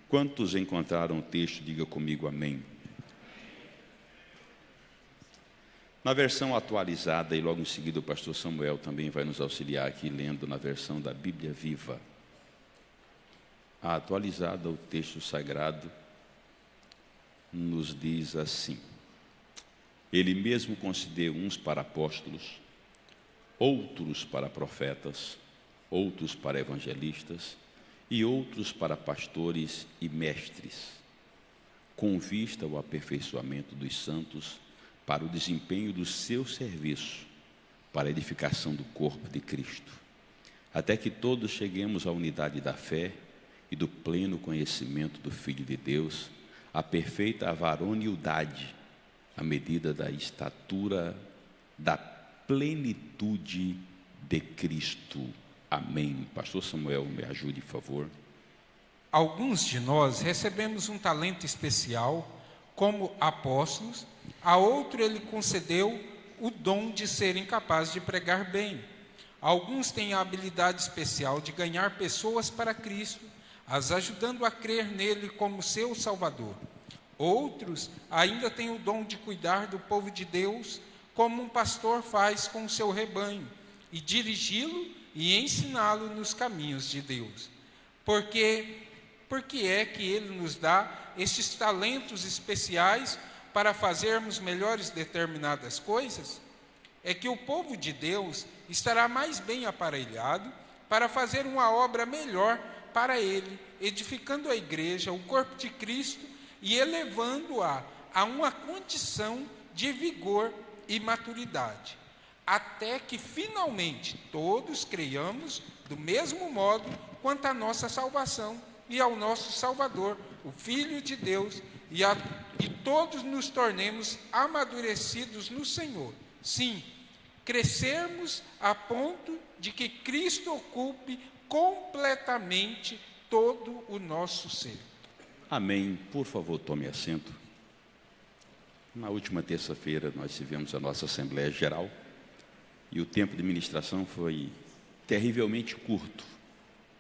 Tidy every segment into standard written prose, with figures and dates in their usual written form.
Quantos encontraram o texto, diga comigo amém. Na versão atualizada, e logo em seguida o pastor Samuel também vai nos auxiliar aqui lendo na versão da Bíblia Viva. A atualizada, o texto sagrado, nos diz assim: Ele mesmo concedeu uns para apóstolos, outros para profetas, outros para evangelistas e outros para pastores e mestres, com vista ao aperfeiçoamento dos santos, para o desempenho do seu serviço, para a edificação do corpo de Cristo, até que todos cheguemos à unidade da fé e do pleno conhecimento do Filho de Deus, à perfeita varonilidade, à medida da estatura da plenitude de Cristo. Amém. Pastor Samuel, me ajude, por favor. Alguns de nós recebemos um talento especial, como apóstolos. A outro ele concedeu o dom de serem capazes de pregar bem. Alguns têm a habilidade especial de ganhar pessoas para Cristo, as ajudando a crer nele como seu Salvador. Outros ainda têm o dom de cuidar do povo de Deus, como um pastor faz com o seu rebanho, e dirigi-lo e ensiná-lo nos caminhos de Deus. Por que é que ele nos dá estes talentos especiais para fazermos melhores determinadas coisas? É que o povo de Deus estará mais bem aparelhado para fazer uma obra melhor para ele, edificando a igreja, o corpo de Cristo, e elevando-a a uma condição de vigor e maturidade, até que finalmente todos creiamos do mesmo modo quanto à nossa salvação e ao nosso Salvador, o Filho de Deus, e todos nos tornemos amadurecidos no Senhor. Sim, crescermos a ponto de que Cristo ocupe completamente todo o nosso ser. Amém. Por favor, tome assento. Na última terça-feira nós tivemos a nossa Assembleia Geral e o tempo de ministração foi terrivelmente curto,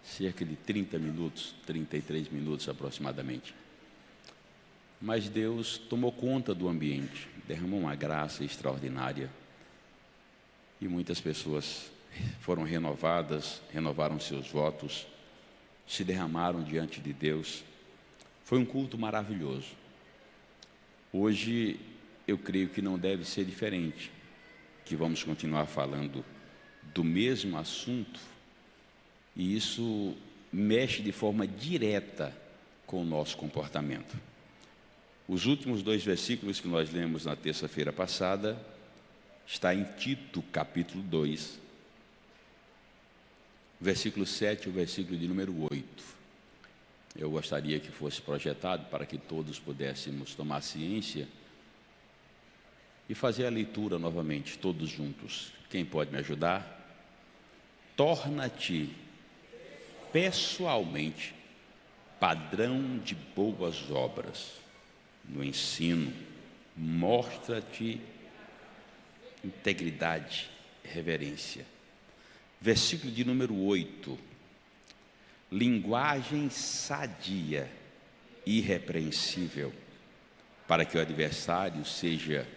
cerca de 30 minutos, 33 minutos aproximadamente. Mas Deus tomou conta do ambiente, derramou uma graça extraordinária e muitas pessoas foram renovadas, renovaram seus votos, se derramaram diante de Deus. Foi um culto maravilhoso. Hoje eu creio que não deve ser diferente, que vamos continuar falando do mesmo assunto, e isso mexe de forma direta com o nosso comportamento. Os últimos 2 versículos que nós lemos na terça-feira passada está em Tito, capítulo 2, versículo 7 e o versículo de número 8. Eu gostaria que fosse projetado para que todos pudéssemos tomar ciência e fazer a leitura novamente, todos juntos. Quem pode me ajudar? Torna-te pessoalmente padrão de boas obras no ensino, mostra-te integridade, reverência. Versículo de número 8: linguagem sadia, irrepreensível, para que o adversário seja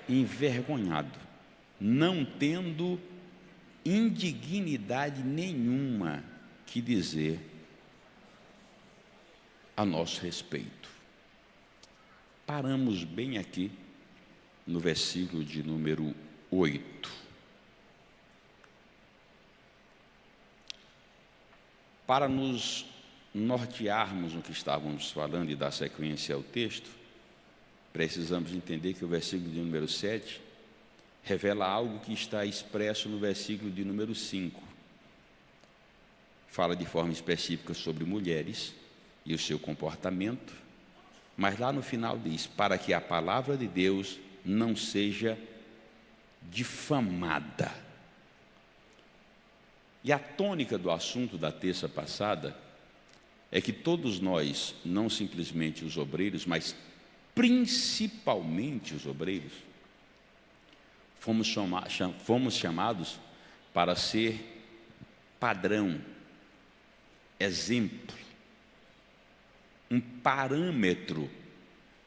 envergonhado, não tendo indignidade nenhuma que dizer a nosso respeito. Paramos bem aqui no versículo de número 8. Para nos nortearmos no que estávamos falando e dar sequência ao texto, precisamos entender que o versículo de número 7 revela algo que está expresso no versículo de número 5. Fala de forma específica sobre mulheres e o seu comportamento, mas lá no final diz: para que a palavra de Deus não seja difamada. E a tônica do assunto da terça passada é que todos nós, não simplesmente os obreiros, mas principalmente os obreiros, fomos chamados para ser padrão exemplo, um parâmetro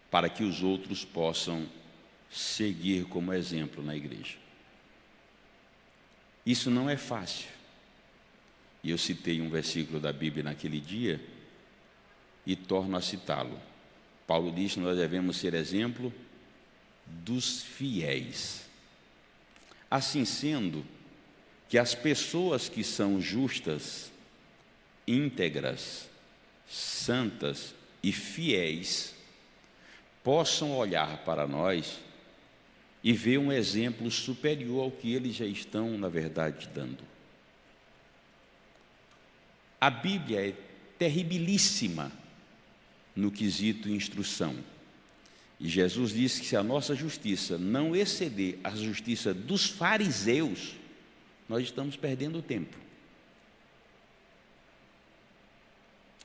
para que os outros possam seguir como exemplo na igreja. Isso não é fácil. E eu citei um versículo da Bíblia naquele dia e torno a citá-lo. Paulo diz que nós devemos ser exemplo dos fiéis. Assim sendo, que as pessoas que são justas, íntegras, santas e fiéis possam olhar para nós e ver um exemplo superior ao que eles já estão, na verdade, dando. A Bíblia é terribilíssima no quesito instrução. E Jesus disse que se a nossa justiça não exceder a justiça dos fariseus, nós estamos perdendo tempo.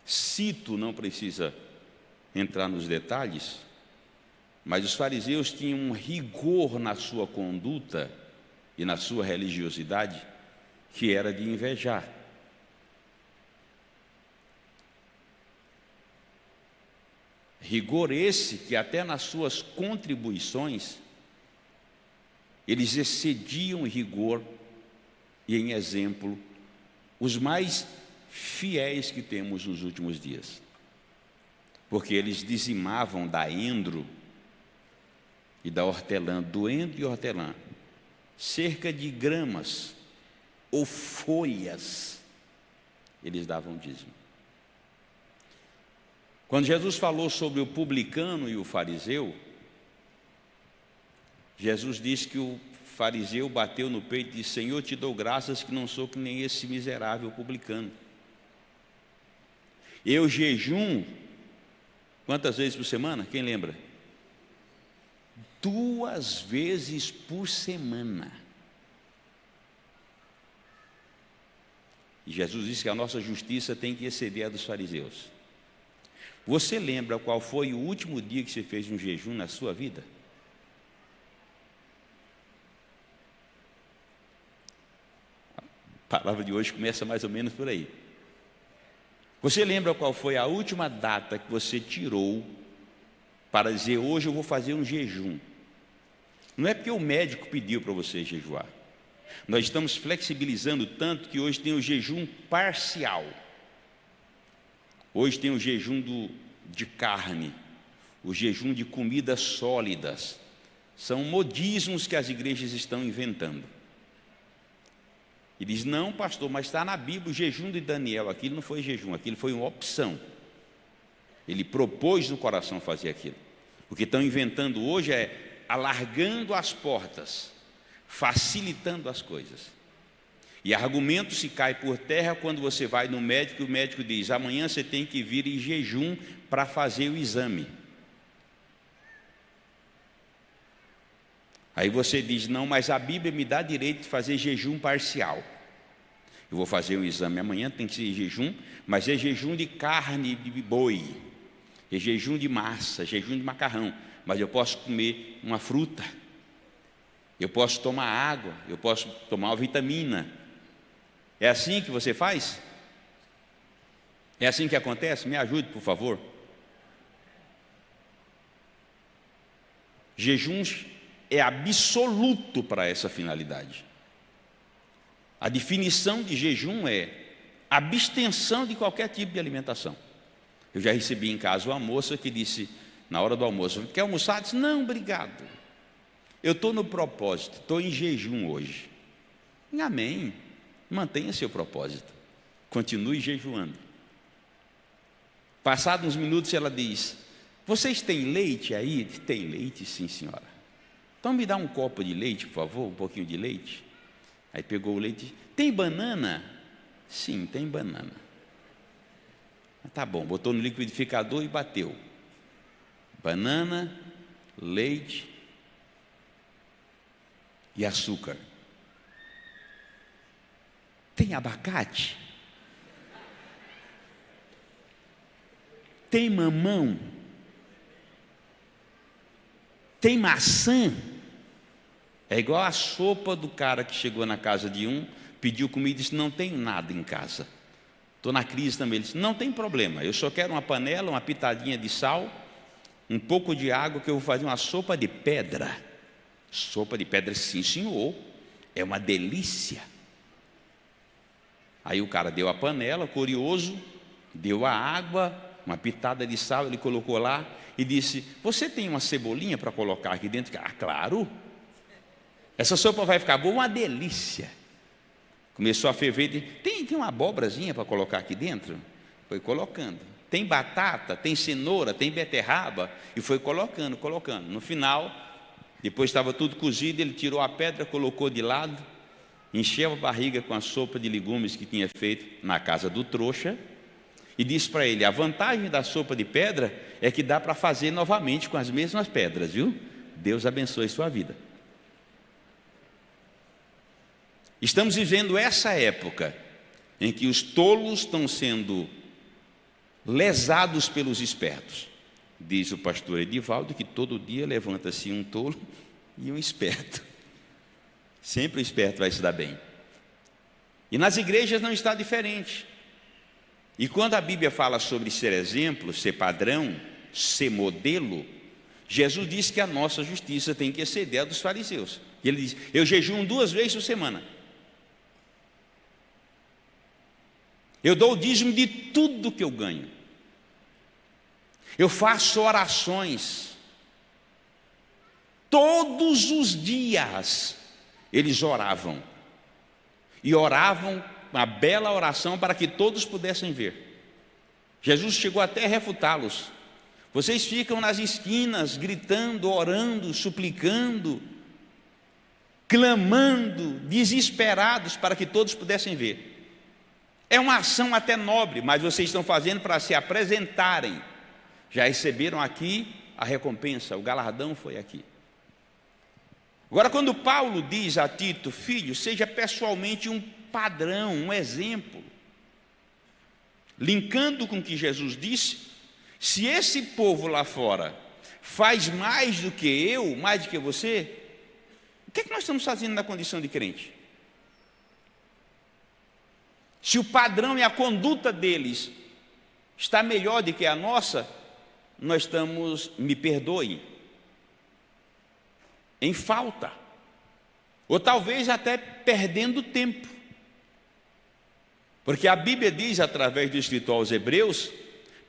Cito, não precisa entrar nos detalhes, mas os fariseus tinham um rigor na sua conduta e na sua religiosidade que era de invejar. Rigor esse que até nas suas contribuições eles excediam em rigor e em exemplo os mais fiéis que temos nos últimos dias, porque eles dizimavam da endro e da hortelã, do endro e hortelã, cerca de gramas ou folhas, eles davam dízimo. Quando Jesus falou sobre o publicano e o fariseu, Jesus disse que o fariseu bateu no peito e disse: Senhor, te dou graças que não sou que nem esse miserável publicano. Eu jejum, quantas vezes por semana? Quem lembra? 2 vezes por semana. E Jesus disse que a nossa justiça tem que exceder a dos fariseus. Você lembra qual foi o último dia que você fez um jejum na sua vida? A palavra de hoje começa mais ou menos por aí. Você lembra qual foi a última data que você tirou para dizer: hoje eu vou fazer um jejum? Não é porque o médico pediu para você jejuar. Nós estamos flexibilizando tanto que hoje tem o jejum parcial. Hoje tem o jejum de carne, o jejum de comidas sólidas. São modismos que as igrejas estão inventando. E diz: não, pastor, mas está na Bíblia o jejum de Daniel. Aquilo não foi jejum, aquilo foi uma opção. Ele propôs no coração fazer aquilo. O que estão inventando hoje é alargando as portas, facilitando as coisas. E argumento se cai por terra quando você vai no médico e o médico diz: amanhã você tem que vir em jejum para fazer o exame. Aí você diz: não, mas a Bíblia me dá direito de fazer jejum parcial. Eu vou fazer um exame amanhã, tem que ser jejum, mas é jejum de carne de boi, é jejum de massa, jejum de macarrão, mas eu posso comer uma fruta, eu posso tomar água, eu posso tomar uma vitamina. É assim que você faz? É assim que acontece? Me ajude, por favor. Jejum é absoluto para essa finalidade. A definição de jejum é abstenção de qualquer tipo de alimentação. Eu já recebi em casa uma moça que disse, na hora do almoço: quer almoçar? Eu disse: não, obrigado. Eu estou no propósito, estou em jejum hoje. Amém. Mantenha seu propósito. Continue jejuando. Passados uns minutos ela diz: vocês têm leite aí? Tem leite, sim, senhora. Então me dá um copo de leite, por favor, um pouquinho de leite. Aí pegou o leite. Tem banana? Sim, tem banana. Tá bom, botou no liquidificador e bateu. Banana, leite e açúcar. Tem abacate? Tem mamão? Tem maçã? É igual a sopa do cara que chegou na casa de um, pediu comida e disse: não tem nada em casa. Estou na crise também. Ele disse, não tem problema, eu só quero uma panela, uma pitadinha de sal, um pouco de água, que eu vou fazer uma sopa de pedra. Sopa de pedra, sim senhor, é uma delícia. Aí o cara deu a panela, curioso, deu a água, uma pitada de sal, ele colocou lá e disse, você tem uma cebolinha para colocar aqui dentro? Ah, claro, essa sopa vai ficar boa, uma delícia. Começou a ferver, tem uma abóborazinha para colocar aqui dentro? Foi colocando. Tem batata, tem cenoura, tem beterraba, e foi colocando. No final, depois estava tudo cozido, ele tirou a pedra, colocou de lado, encheu a barriga com a sopa de legumes que tinha feito na casa do trouxa, e disse para ele, a vantagem da sopa de pedra é que dá para fazer novamente com as mesmas pedras, viu? Deus abençoe sua vida. Estamos vivendo essa época em que os tolos estão sendo lesados pelos espertos. Diz o pastor Edivaldo que todo dia levanta-se um tolo e um esperto. Sempre o esperto vai se dar bem. E nas igrejas não está diferente. E quando a Bíblia fala sobre ser exemplo, ser padrão, ser modelo, Jesus disse que a nossa justiça tem que exceder a dos fariseus. E ele diz, eu jejuo 2 vezes por semana. Eu dou o dízimo de tudo que eu ganho. Eu faço orações. Todos os dias eles oravam. E oravam uma bela oração para que todos pudessem ver. Jesus chegou até a refutá-los. Vocês ficam nas esquinas gritando, orando, suplicando, clamando, desesperados para que todos pudessem ver. É uma ação até nobre, mas vocês estão fazendo para se apresentarem. Já receberam aqui a recompensa, o galardão foi aqui. Agora, quando Paulo diz a Tito, filho, seja pessoalmente um padrão, um exemplo, linkando com o que Jesus disse, se esse povo lá fora faz mais do que eu, mais do que você, o que é que nós estamos fazendo na condição de crente? Se o padrão e a conduta deles está melhor do que a nossa, nós estamos, me perdoem, em falta, ou talvez até perdendo tempo, porque a Bíblia diz através do escritor aos Hebreus,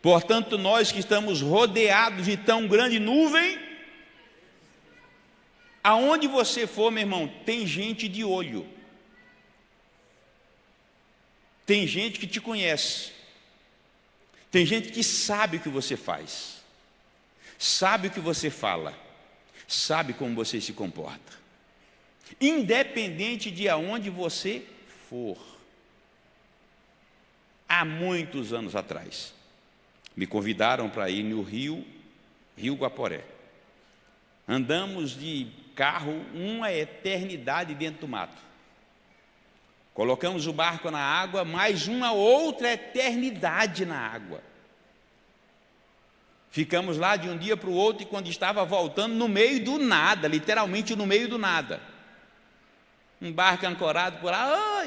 portanto nós que estamos rodeados de tão grande nuvem, aonde você for, meu irmão, tem gente de olho, tem gente que te conhece, tem gente que sabe o que você faz, sabe o que você fala, sabe como você se comporta, independente de aonde você for. Há muitos anos atrás, me convidaram para ir no Rio Guaporé. Andamos de carro uma eternidade dentro do mato. Colocamos o barco na água, mais uma outra eternidade na água. Ficamos lá de um dia para o outro e quando estava voltando, no meio do nada, literalmente no meio do nada. Um barco ancorado por lá,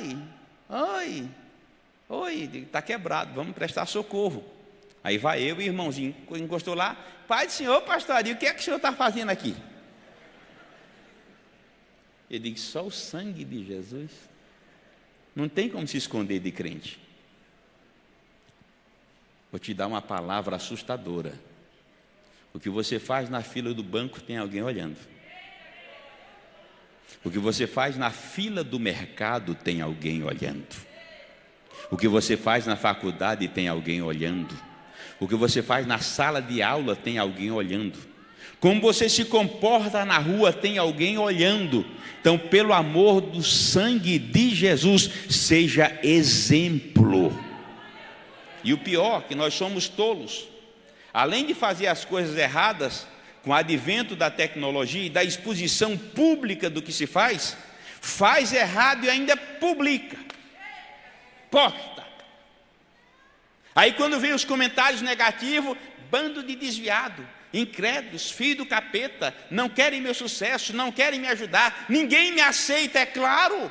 oi, está quebrado, vamos prestar socorro. Aí vai eu e o irmãozinho, encostou lá, pai do senhor, pastorinho, o que é que o senhor está fazendo aqui? Eu digo, só o sangue de Jesus. Não tem como se esconder de crente. Vou te dar uma palavra assustadora. O que você faz na fila do banco tem alguém olhando. O que você faz na fila do mercado tem alguém olhando. O que você faz na faculdade tem alguém olhando. O que você faz na sala de aula tem alguém olhando. Como você se comporta na rua tem alguém olhando. Então, pelo amor do sangue de Jesus, seja exemplo. E o pior, que nós somos tolos. Além de fazer as coisas erradas, com o advento da tecnologia e da exposição pública do que se faz, faz errado e ainda publica, posta. Aí quando vem os comentários negativos, bando de desviado, incrédulos, filho do capeta, não querem meu sucesso, não querem me ajudar, ninguém me aceita, é claro.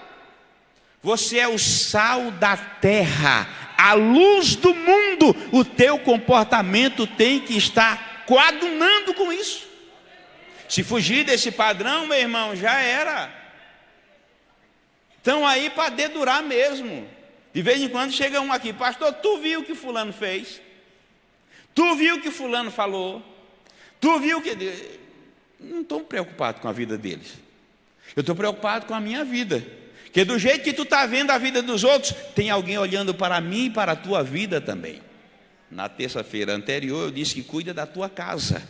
Você é o sal da terra, à luz do mundo, o teu comportamento tem que estar coadunando com isso. Se fugir desse padrão, meu irmão, já era. Estão aí para dedurar mesmo. De vez em quando chega um aqui: pastor, tu viu o que fulano fez? Tu viu o que fulano falou? Tu viu o que... Não estou preocupado com a vida deles. Eu estou preocupado com a minha vida. Porque do jeito que tu está vendo a vida dos outros, tem alguém olhando para mim e para a tua vida também. Na terça-feira anterior eu disse que cuida da tua casa,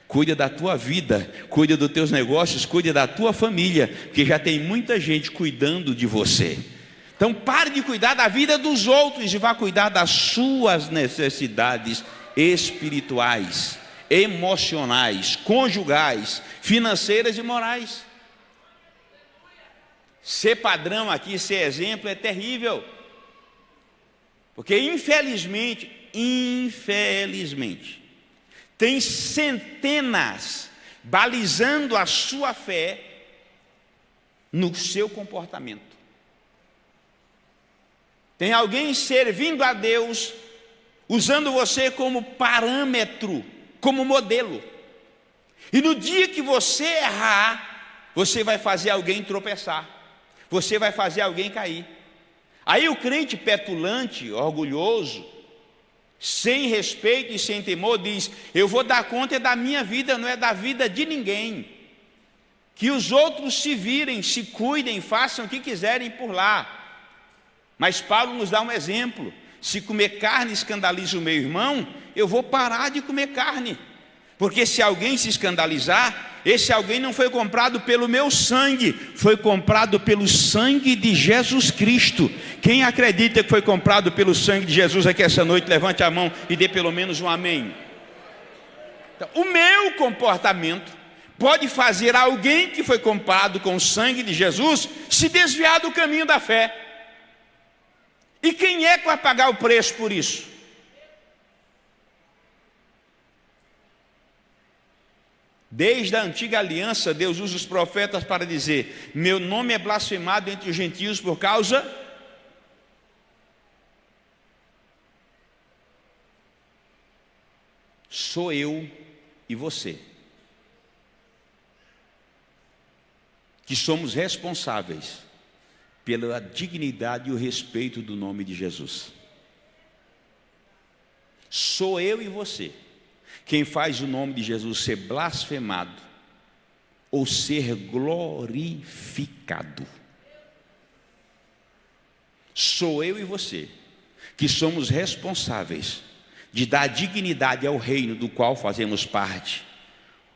cuida da tua vida, cuida dos teus negócios, cuida da tua família, porque já tem muita gente cuidando de você. Então pare de cuidar da vida dos outros e vá cuidar das suas necessidades espirituais, emocionais, conjugais, financeiras e morais. Ser padrão aqui, ser exemplo é terrível. Porque infelizmente, tem centenas balizando a sua fé no seu comportamento. Tem alguém servindo a Deus, usando você como parâmetro, como modelo. E no dia que você errar, você vai fazer alguém tropeçar. Você vai fazer alguém cair. Aí o crente petulante, orgulhoso, sem respeito e sem temor, diz: eu vou dar conta da minha vida, não é da vida de ninguém. Que os outros se virem, se cuidem, façam o que quiserem por lá. Mas Paulo nos dá um exemplo: se comer carne escandaliza o meu irmão, eu vou parar de comer carne. Porque se alguém se escandalizar, esse alguém não foi comprado pelo meu sangue, foi comprado pelo sangue de Jesus Cristo. Quem acredita que foi comprado pelo sangue de Jesus aqui essa noite, levante a mão e dê pelo menos um amém. Então, o meu comportamento pode fazer alguém que foi comprado com o sangue de Jesus se desviar do caminho da fé. E quem é que vai pagar o preço por isso? Desde a antiga aliança, Deus usa os profetas para dizer: meu nome é blasfemado entre os gentios por causa... Sou eu e você que somos responsáveis pela dignidade e o respeito do nome de Jesus. Sou eu e você quem faz o nome de Jesus ser blasfemado ou ser glorificado. Sou eu e você que somos responsáveis de dar dignidade ao reino do qual fazemos parte,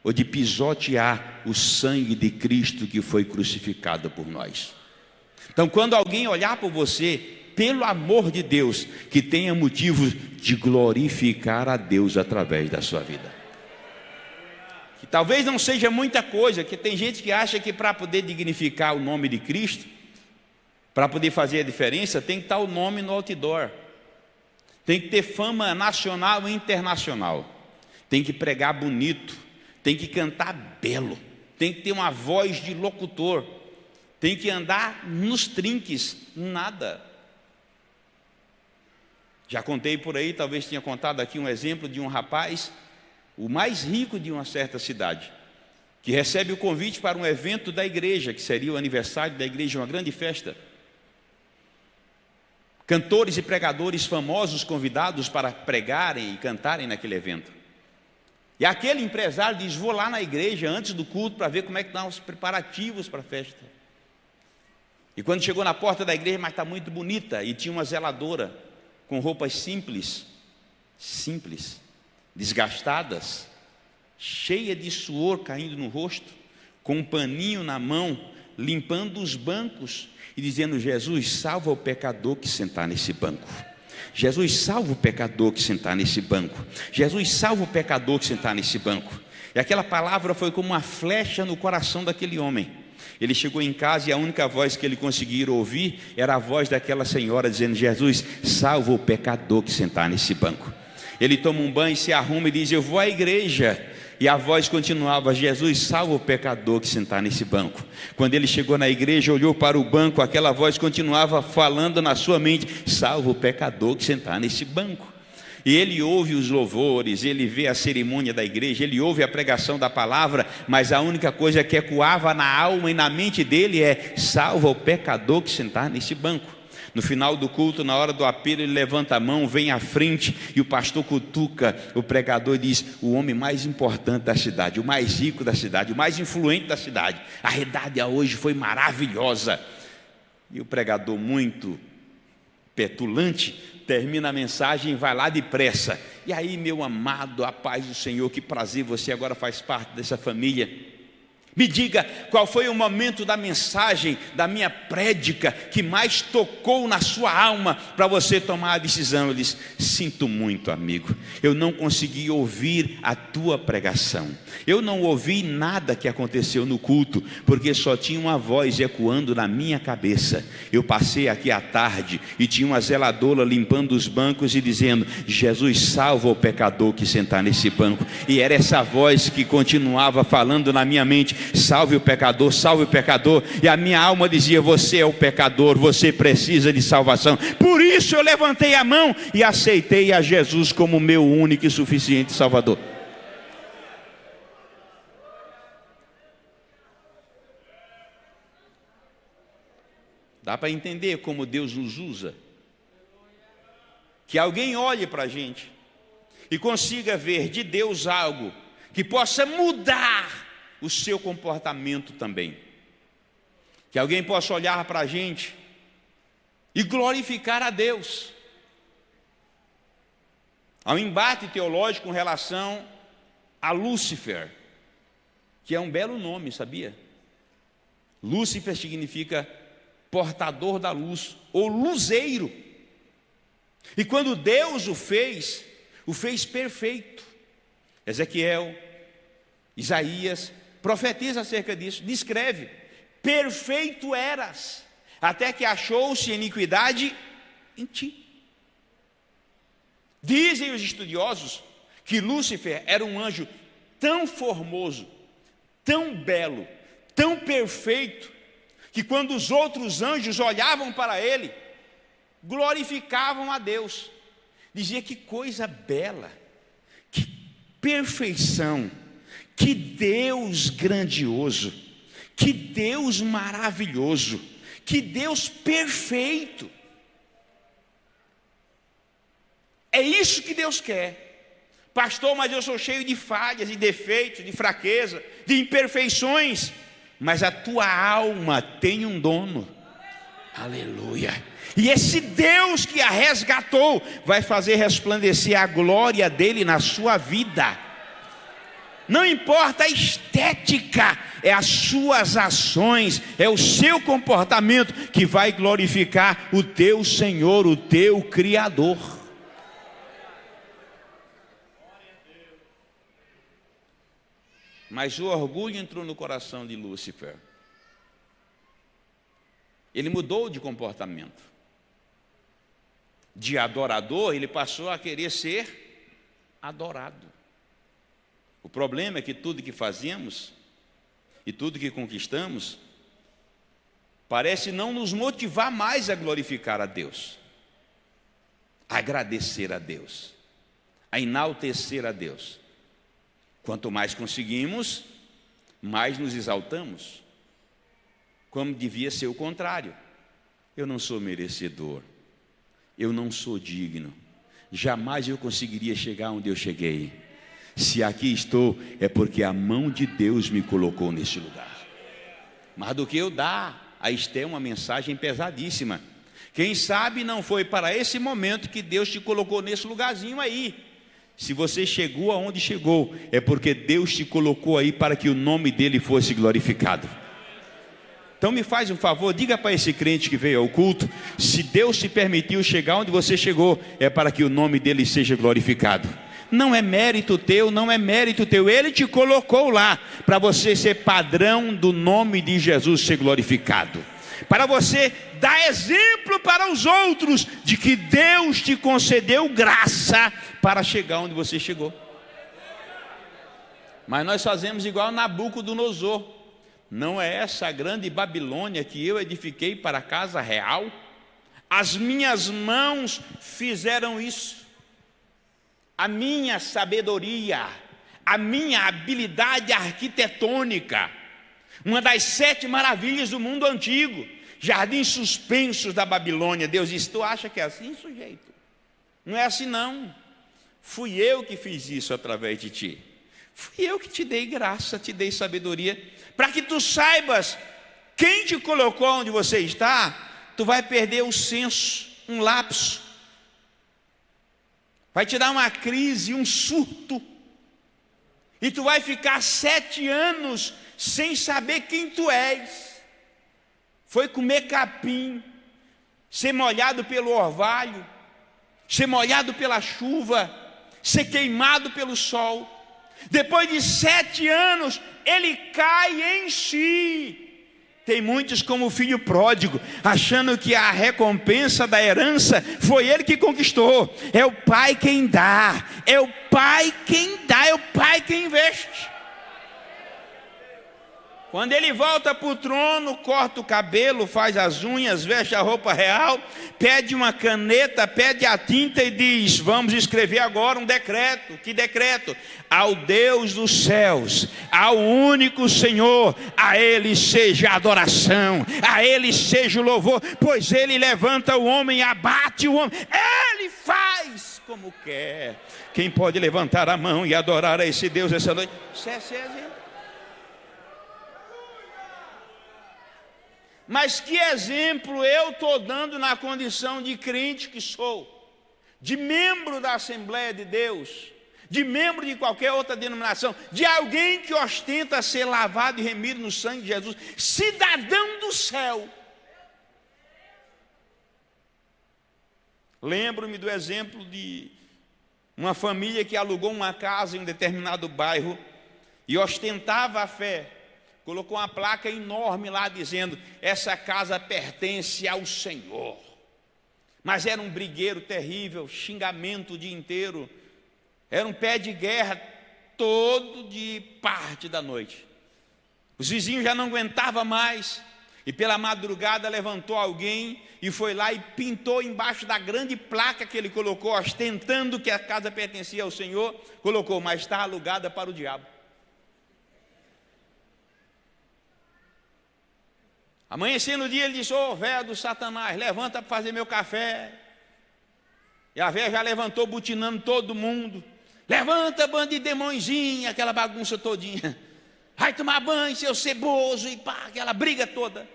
ou de pisotear o sangue de Cristo que foi crucificado por nós. Então, quando alguém olhar por você, pelo amor de Deus, que tenha motivo de glorificar a Deus através da sua vida. Que talvez não seja muita coisa, que tem gente que acha que para poder dignificar o nome de Cristo, para poder fazer a diferença, tem que estar o nome no outdoor. Tem que ter fama nacional e internacional. Tem que pregar bonito, tem que cantar belo, tem que ter uma voz de locutor, tem que andar nos trinques, nada. Já contei por aí, talvez tenha contado aqui um exemplo de um rapaz, o mais rico de uma certa cidade, que recebe o convite para um evento da igreja, que seria o aniversário da igreja, uma grande festa. Cantores e pregadores famosos convidados para pregarem e cantarem naquele evento. E aquele empresário diz: vou lá na igreja antes do culto para ver como é que estão os preparativos para a festa. E quando chegou na porta da igreja, mas está muito bonita, e tinha uma zeladora com roupas simples, desgastadas, cheia de suor caindo no rosto, com um paninho na mão, limpando os bancos e dizendo: Jesus, salva o pecador que sentar nesse banco. Jesus, salva o pecador que sentar nesse banco. Jesus, salva o pecador que sentar nesse banco. E aquela palavra foi como uma flecha no coração daquele homem. Ele chegou em casa e a única voz que ele conseguiu ouvir era a voz daquela senhora dizendo: Jesus, salva o pecador que sentar nesse banco. Ele toma um banho, se arruma e diz: eu vou à igreja, E a voz continuava: Jesus, salva o pecador que sentar nesse banco. Quando ele chegou na igreja, olhou para o banco, aquela voz continuava falando na sua mente: salva o pecador que sentar nesse banco. E ele ouve os louvores, ele vê a cerimônia da igreja, ele ouve a pregação da palavra, mas a única coisa que ecoava na alma e na mente dele é: salva o pecador que sentar nesse banco. No final do culto, na hora do apelo, ele levanta a mão, vem à frente e o pastor cutuca o pregador e diz: o homem mais importante da cidade, o mais rico da cidade, o mais influente da cidade, a redádia hoje foi maravilhosa. E o pregador, muito petulante, termina a mensagem e vai lá depressa. E aí, meu amado, a paz do Senhor, que prazer, você agora faz parte dessa família. Me diga, qual foi o momento da mensagem, da minha prédica, que mais tocou na sua alma para você tomar a decisão? Eu disse: sinto muito, amigo, eu não consegui ouvir a tua pregação, eu não ouvi nada que aconteceu no culto, porque só tinha uma voz ecoando na minha cabeça. Eu passei aqui à tarde e tinha uma zeladora limpando os bancos e dizendo: Jesus, salva o pecador que sentar nesse banco. E era essa voz que continuava falando na minha mente: salve o pecador, salve o pecador. E a minha alma dizia: você é o pecador, você precisa de salvação. Por isso eu levantei a mão e aceitei a Jesus como meu único e suficiente Salvador. Dá para entender como Deus nos usa? Que alguém olhe para a gente e consiga ver de Deus algo que possa mudar o seu comportamento também. Que alguém possa olhar para a gente e glorificar a Deus. Há um embate teológico com relação a Lúcifer, que é um belo nome, sabia? Lúcifer significa portador da luz, ou luzeiro. E quando Deus o fez perfeito. Ezequiel, Isaías profetiza acerca disso, descreve: perfeito eras, até que achou-se iniquidade em ti. Dizem os estudiosos que Lúcifer era um anjo tão formoso, tão belo, tão perfeito, que quando os outros anjos olhavam para ele, glorificavam a Deus. Dizia: que coisa bela, que perfeição, que Deus grandioso, que Deus maravilhoso, que Deus perfeito. É isso que Deus quer. Pastor, mas eu sou cheio de falhas, de defeitos, de fraqueza, de imperfeições. Mas a tua alma tem um dono. Aleluia. E esse Deus que a resgatou vai fazer resplandecer a glória dele na sua vida. Não importa a estética, é as suas ações, é o seu comportamento que vai glorificar o teu Senhor, o teu Criador. Mas o orgulho entrou no coração de Lúcifer. Ele mudou de comportamento. De adorador, ele passou a querer ser adorado. O problema é que tudo que fazemos e tudo que conquistamos parece não nos motivar mais a glorificar a Deus, a agradecer a Deus, a enaltecer a Deus. Quanto mais conseguimos, mais nos exaltamos, como devia ser o contrário. Eu não sou merecedor, eu não sou digno, jamais eu conseguiria chegar onde eu cheguei. Se aqui estou, é porque a mão de Deus me colocou nesse lugar. Mas do que eu dar a Esther uma mensagem pesadíssima. Quem sabe não foi para esse momento que Deus te colocou nesse lugarzinho aí. Se você chegou aonde chegou, é porque Deus te colocou aí para que o nome dele fosse glorificado. Então me faz um favor, diga para esse crente que veio ao culto: se Deus te permitiu chegar onde você chegou, é para que o nome dele seja glorificado. Não é mérito teu, não é mérito teu. Ele te colocou lá para você ser padrão do nome de Jesus ser glorificado, para você dar exemplo para os outros de que Deus te concedeu graça para chegar onde você chegou. Mas nós fazemos igual Nabucodonosor. Não é essa a grande Babilônia que eu edifiquei para a casa real? As minhas mãos fizeram isso. A minha sabedoria, a minha habilidade arquitetônica, uma das 7 maravilhas do mundo antigo, jardins suspensos da Babilônia. Deus disse: tu acha que é assim, sujeito? Não é assim não. Fui eu que fiz isso através de ti. Fui eu que te dei graça, te dei sabedoria, para que tu saibas quem te colocou onde você está. Tu vai perder o senso, um lapso, vai te dar uma crise, um surto, e tu vai ficar 7 anos sem saber quem tu és. Foi comer capim, ser molhado pelo orvalho, ser molhado pela chuva, ser queimado pelo sol. Depois de 7 anos, ele cai em si. Tem muitos como o filho pródigo, achando que a recompensa da herança foi ele que conquistou. É o pai quem dá, é o pai quem dá, é o pai quem investe. Quando ele volta para o trono, corta o cabelo, faz as unhas, veste a roupa real, pede uma caneta, pede a tinta e diz: vamos escrever agora um decreto. Que decreto? Ao Deus dos céus, ao único Senhor, a Ele seja a adoração, a Ele seja o louvor, pois Ele levanta o homem e abate o homem, Ele faz como quer. Quem pode levantar a mão e adorar a esse Deus essa noite? Isso é exemplo. Mas que exemplo eu estou dando na condição de crente que sou, de membro da Assembleia de Deus, de membro de qualquer outra denominação, de alguém que ostenta ser lavado e remido no sangue de Jesus, cidadão do céu. Lembro-me do exemplo de uma família que alugou uma casa em um determinado bairro e ostentava a fé. Colocou uma placa enorme lá dizendo: essa casa pertence ao Senhor. Mas era um brigueiro terrível, xingamento o dia inteiro. Era um pé de guerra todo de parte da noite. Os vizinhos já não aguentavam mais. E pela madrugada levantou alguém e foi lá e pintou embaixo da grande placa que ele colocou, ostentando que a casa pertencia ao Senhor, colocou: mas está alugada para o diabo. Amanhecendo o dia, ele disse: ô véia do Satanás, levanta para fazer meu café. E a véia já levantou, butinando todo mundo. Levanta, bando de demôniozinho, aquela bagunça todinha. Vai tomar banho, seu ceboso, e pá, aquela briga toda.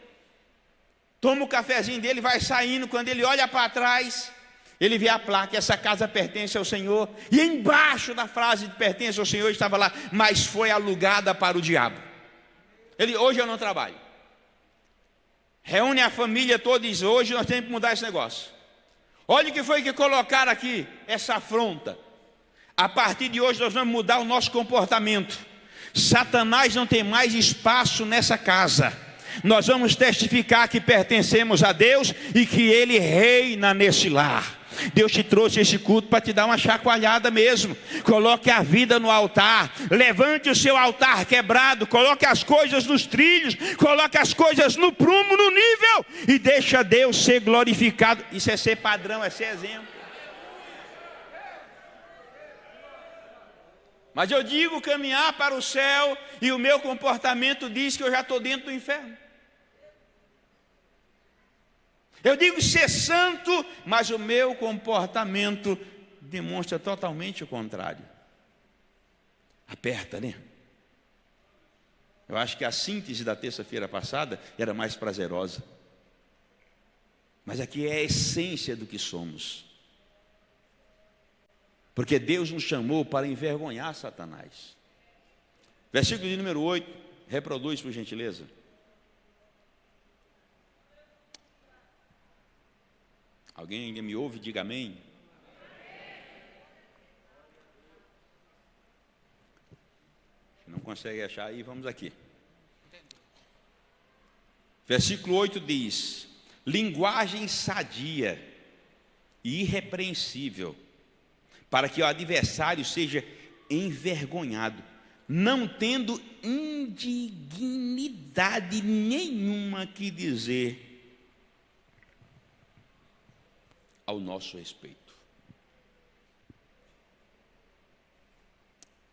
Toma o cafezinho dele, vai saindo. Quando ele olha para trás, ele vê a placa: essa casa pertence ao Senhor. E embaixo da frase de pertence ao Senhor estava lá: mas foi alugada para o diabo. Ele: hoje eu não trabalho. Reúne a família toda e diz: hoje nós temos que mudar esse negócio. Olha o que foi que colocaram aqui, essa afronta. A partir de hoje nós vamos mudar o nosso comportamento. Satanás não tem mais espaço nessa casa. Nós vamos testificar que pertencemos a Deus e que Ele reina nesse lar. Deus te trouxe esse culto para te dar uma chacoalhada mesmo. Coloque a vida no altar, levante o seu altar quebrado, coloque as coisas nos trilhos, coloque as coisas no prumo, no nível, e deixa Deus ser glorificado. Isso é ser padrão, é ser exemplo. Mas eu digo caminhar para o céu e o meu comportamento diz que eu já estou dentro do inferno. Eu digo ser santo, mas o meu comportamento demonstra totalmente o contrário. Aperta, né? Eu acho que a síntese da terça-feira passada era mais prazerosa. Mas aqui é a essência do que somos. Porque Deus nos chamou para envergonhar Satanás. Versículo de número 8, reproduz por gentileza. Alguém ainda me ouve? Diga amém. Se não consegue achar aí, vamos aqui. Versículo 8 diz: linguagem sadia e irrepreensível, para que o adversário seja envergonhado. não tendo indignidade nenhuma que dizer ao nosso respeito.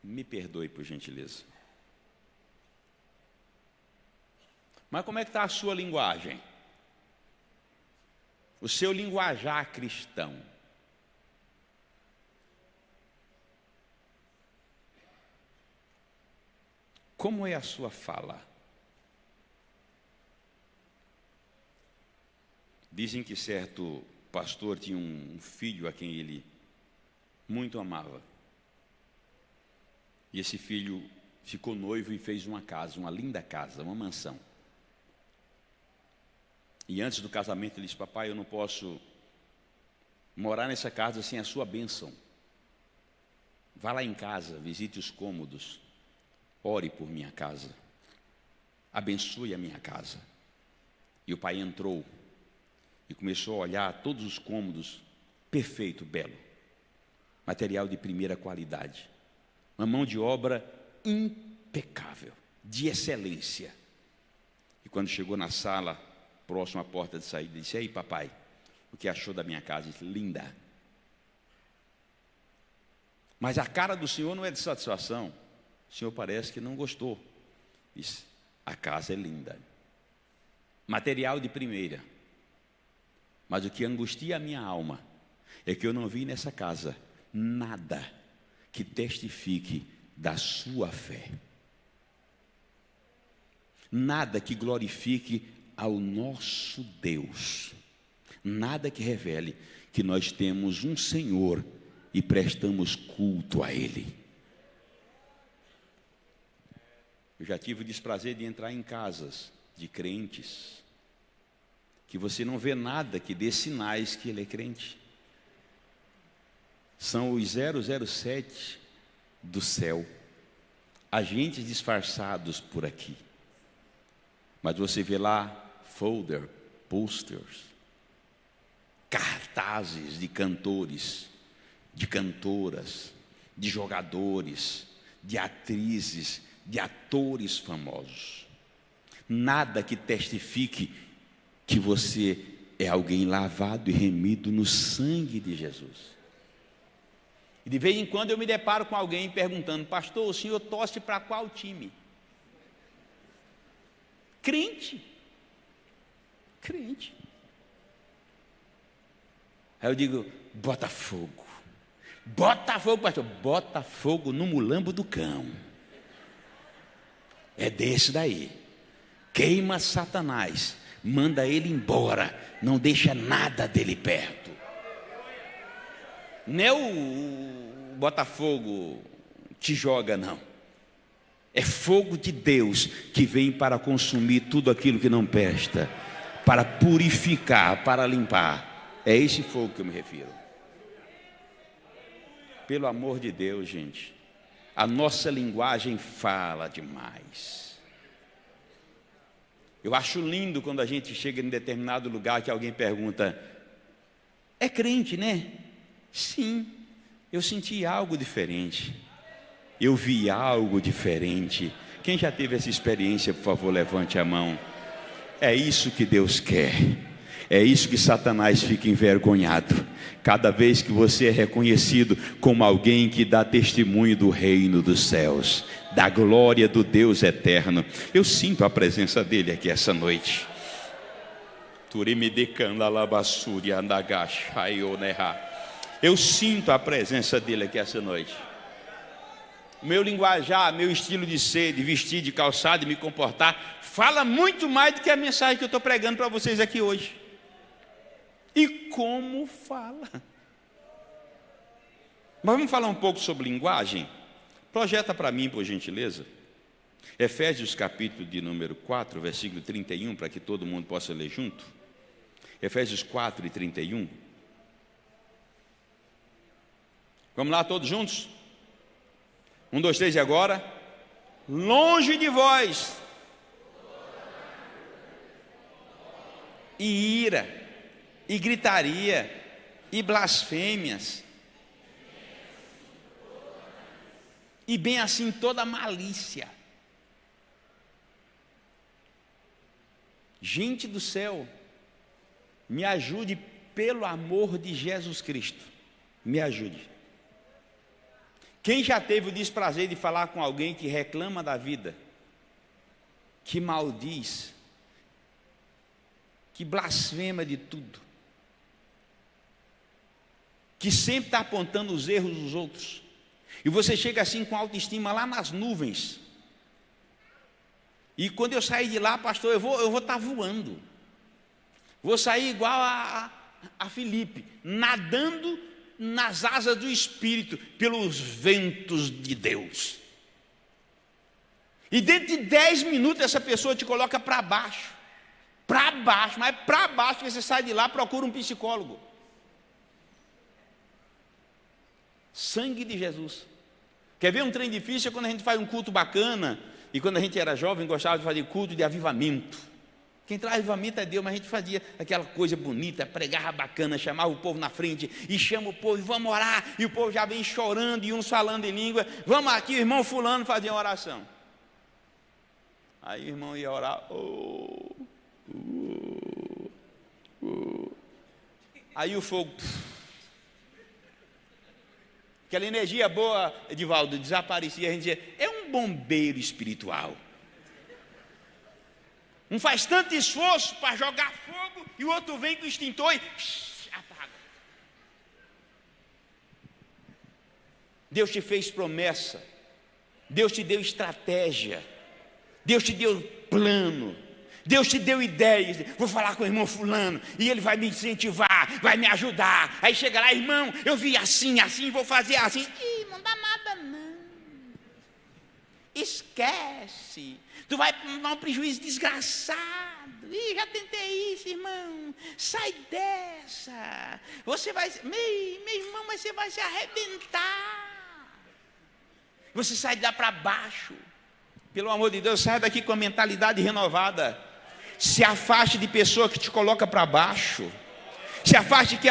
Me perdoe, por gentileza. Mas como é que está a sua linguagem? O seu linguajar cristão? Como é a sua fala? Dizem que certo pastor tinha um filho a quem ele muito amava. E esse filho ficou noivo e fez uma casa, uma linda casa, uma mansão. E antes do casamento ele disse: papai, eu não posso morar nessa casa sem a sua bênção. Vá lá em casa, visite os cômodos, ore por minha casa, abençoe a minha casa. E o pai entrou e começou a olhar todos os cômodos, perfeito, belo, material de primeira qualidade, uma mão de obra impecável, de excelência. E quando chegou na sala, próximo à porta de saída, disse: ei, papai, o que achou da minha casa? Disse: linda. Mas a cara do senhor não é de satisfação. O senhor parece que não gostou. Disse: a casa é linda, material de primeira. Mas o que angustia a minha alma é que eu não vi nessa casa nada que testifique da sua fé, nada que glorifique ao nosso Deus, nada que revele que nós temos um Senhor e prestamos culto a Ele. Eu já tive o desprazer de entrar em casas de crentes que você não vê nada que dê sinais que ele é crente. São os 007 do céu, agentes disfarçados por aqui. Mas você vê lá folder, posters, cartazes de cantores, de cantoras, de jogadores, de atrizes, de atores famosos. Nada que testifique que você é alguém lavado e remido no sangue de Jesus. E de vez em quando eu me deparo com alguém perguntando: pastor, o senhor torce para qual time? Crente. Crente. Aí eu digo: Botafogo. Botafogo, pastor. Botafogo no mulambo do cão. É desse daí. Queima Satanás, manda ele embora, não deixa nada dele perto. Não é o Botafogo te joga, não. É fogo de Deus que vem para consumir tudo aquilo que não presta, para purificar, para limpar. É esse fogo que eu me refiro. Pelo amor de Deus, gente, a nossa linguagem fala demais. Eu acho lindo quando a gente chega em determinado lugar que alguém pergunta: é crente, né? Sim, eu senti algo diferente. Eu vi algo diferente. Quem já teve essa experiência, por favor, levante a mão. É isso que Deus quer. É isso que Satanás fica envergonhado. Cada vez que você é reconhecido como alguém que dá testemunho do reino dos céus, da glória do Deus eterno. Eu sinto a presença dele aqui essa noite. Eu sinto a presença dele aqui essa noite. O meu linguajar, meu estilo de ser, de vestir, de calçar, de me comportar, fala muito mais do que a mensagem que eu estou pregando para vocês aqui hoje. E como fala? Mas vamos falar um pouco sobre linguagem? Projeta para mim, por gentileza, Efésios capítulo de número 4, versículo 31, para que todo mundo possa ler junto. Efésios 4 e 31. Vamos lá, todos juntos? 1, 2, 3 e agora. Longe de vós e ira, e gritaria, e blasfêmias, e bem assim toda malícia. Gente do céu, me ajude pelo amor de Jesus Cristo, me ajude. Quem já teve o desprazer de falar com alguém que reclama da vida, que maldiz, que blasfema de tudo, que sempre está apontando os erros dos outros, e você chega assim com autoestima lá nas nuvens, e quando eu sair de lá, pastor, eu vou estar voando, vou sair igual a Filipe, nadando nas asas do Espírito, pelos ventos de Deus. E dentro de 10 minutos essa pessoa te coloca para baixo, mas para baixo, que você sai de lá, procura um psicólogo. Sangue de Jesus. Quer ver um trem difícil? É quando a gente faz um culto bacana, e quando a gente era jovem, gostava de fazer culto de avivamento. Quem traz avivamento é Deus, mas a gente fazia aquela coisa bonita, pregava bacana, chamava o povo na frente, e chama o povo, e vamos orar, e o povo já vem chorando, e uns falando em língua, vamos aqui, o irmão fulano fazia uma oração. Aí o irmão ia orar, aí o fogo, aquela energia boa, Edivaldo, desaparecia, a gente dizia, é um bombeiro espiritual. Um faz tanto esforço para jogar fogo, e o outro vem com o extintor e apaga. Deus te fez promessa, Deus te deu estratégia, Deus te deu plano, Deus te deu ideias. Vou falar com o irmão fulano, e ele vai me incentivar, vai me ajudar. Aí chega lá, irmão, eu vi assim, vou fazer assim. Ih, não dá nada não. Esquece. Tu vai dar um prejuízo desgraçado. Ih, já tentei isso, irmão. Sai dessa. Você vai, meu irmão, mas você vai se arrebentar. Você sai de lá para baixo. Pelo amor de Deus, sai daqui com a mentalidade renovada. Se afaste de pessoa que te coloca para baixo. Se afaste de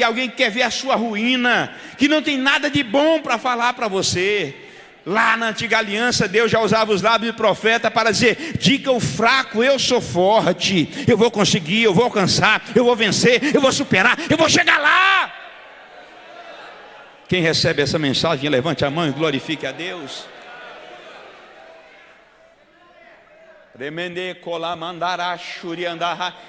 alguém que quer ver a sua ruína, que não tem nada de bom para falar para você. Lá na antiga aliança, Deus já usava os lábios do profeta para dizer, diga ao fraco, eu sou forte, eu vou conseguir, eu vou alcançar, eu vou vencer, eu vou superar, eu vou chegar lá. Quem recebe essa mensagem, levante a mão e glorifique a Deus.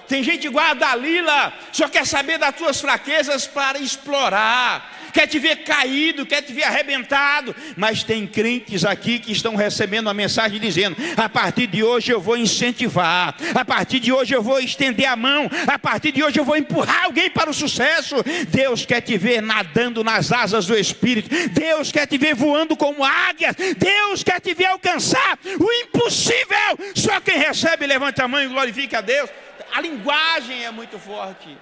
Tem gente igual a Dalila, só quer saber das tuas fraquezas para explorar, quer te ver caído, quer te ver arrebentado. Mas tem crentes aqui que estão recebendo a mensagem dizendo, a partir de hoje eu vou incentivar, a partir de hoje eu vou estender a mão, a partir de hoje eu vou empurrar alguém para o sucesso. Deus quer te ver nadando nas asas do Espírito, Deus quer te ver voando como águia, Deus quer te ver alcançar o impossível. Só quem recebe, levante a mão e glorifique a Deus. A linguagem é muito forte.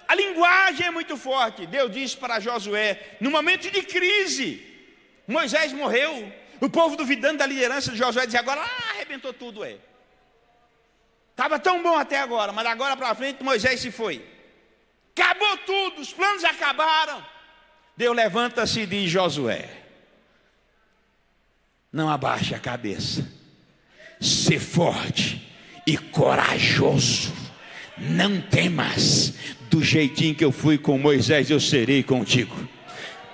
A linguagem é muito forte. Deus disse para Josué, no momento de crise, Moisés morreu, o povo duvidando da liderança de Josué, dizia, agora arrebentou tudo. Estava tão bom até agora, mas agora para frente Moisés se foi. Acabou tudo, os planos acabaram. Deus levanta-se e diz, Josué, não abaixe a cabeça, ser forte e corajoso, não temas, do jeitinho que eu fui com Moisés, eu serei contigo.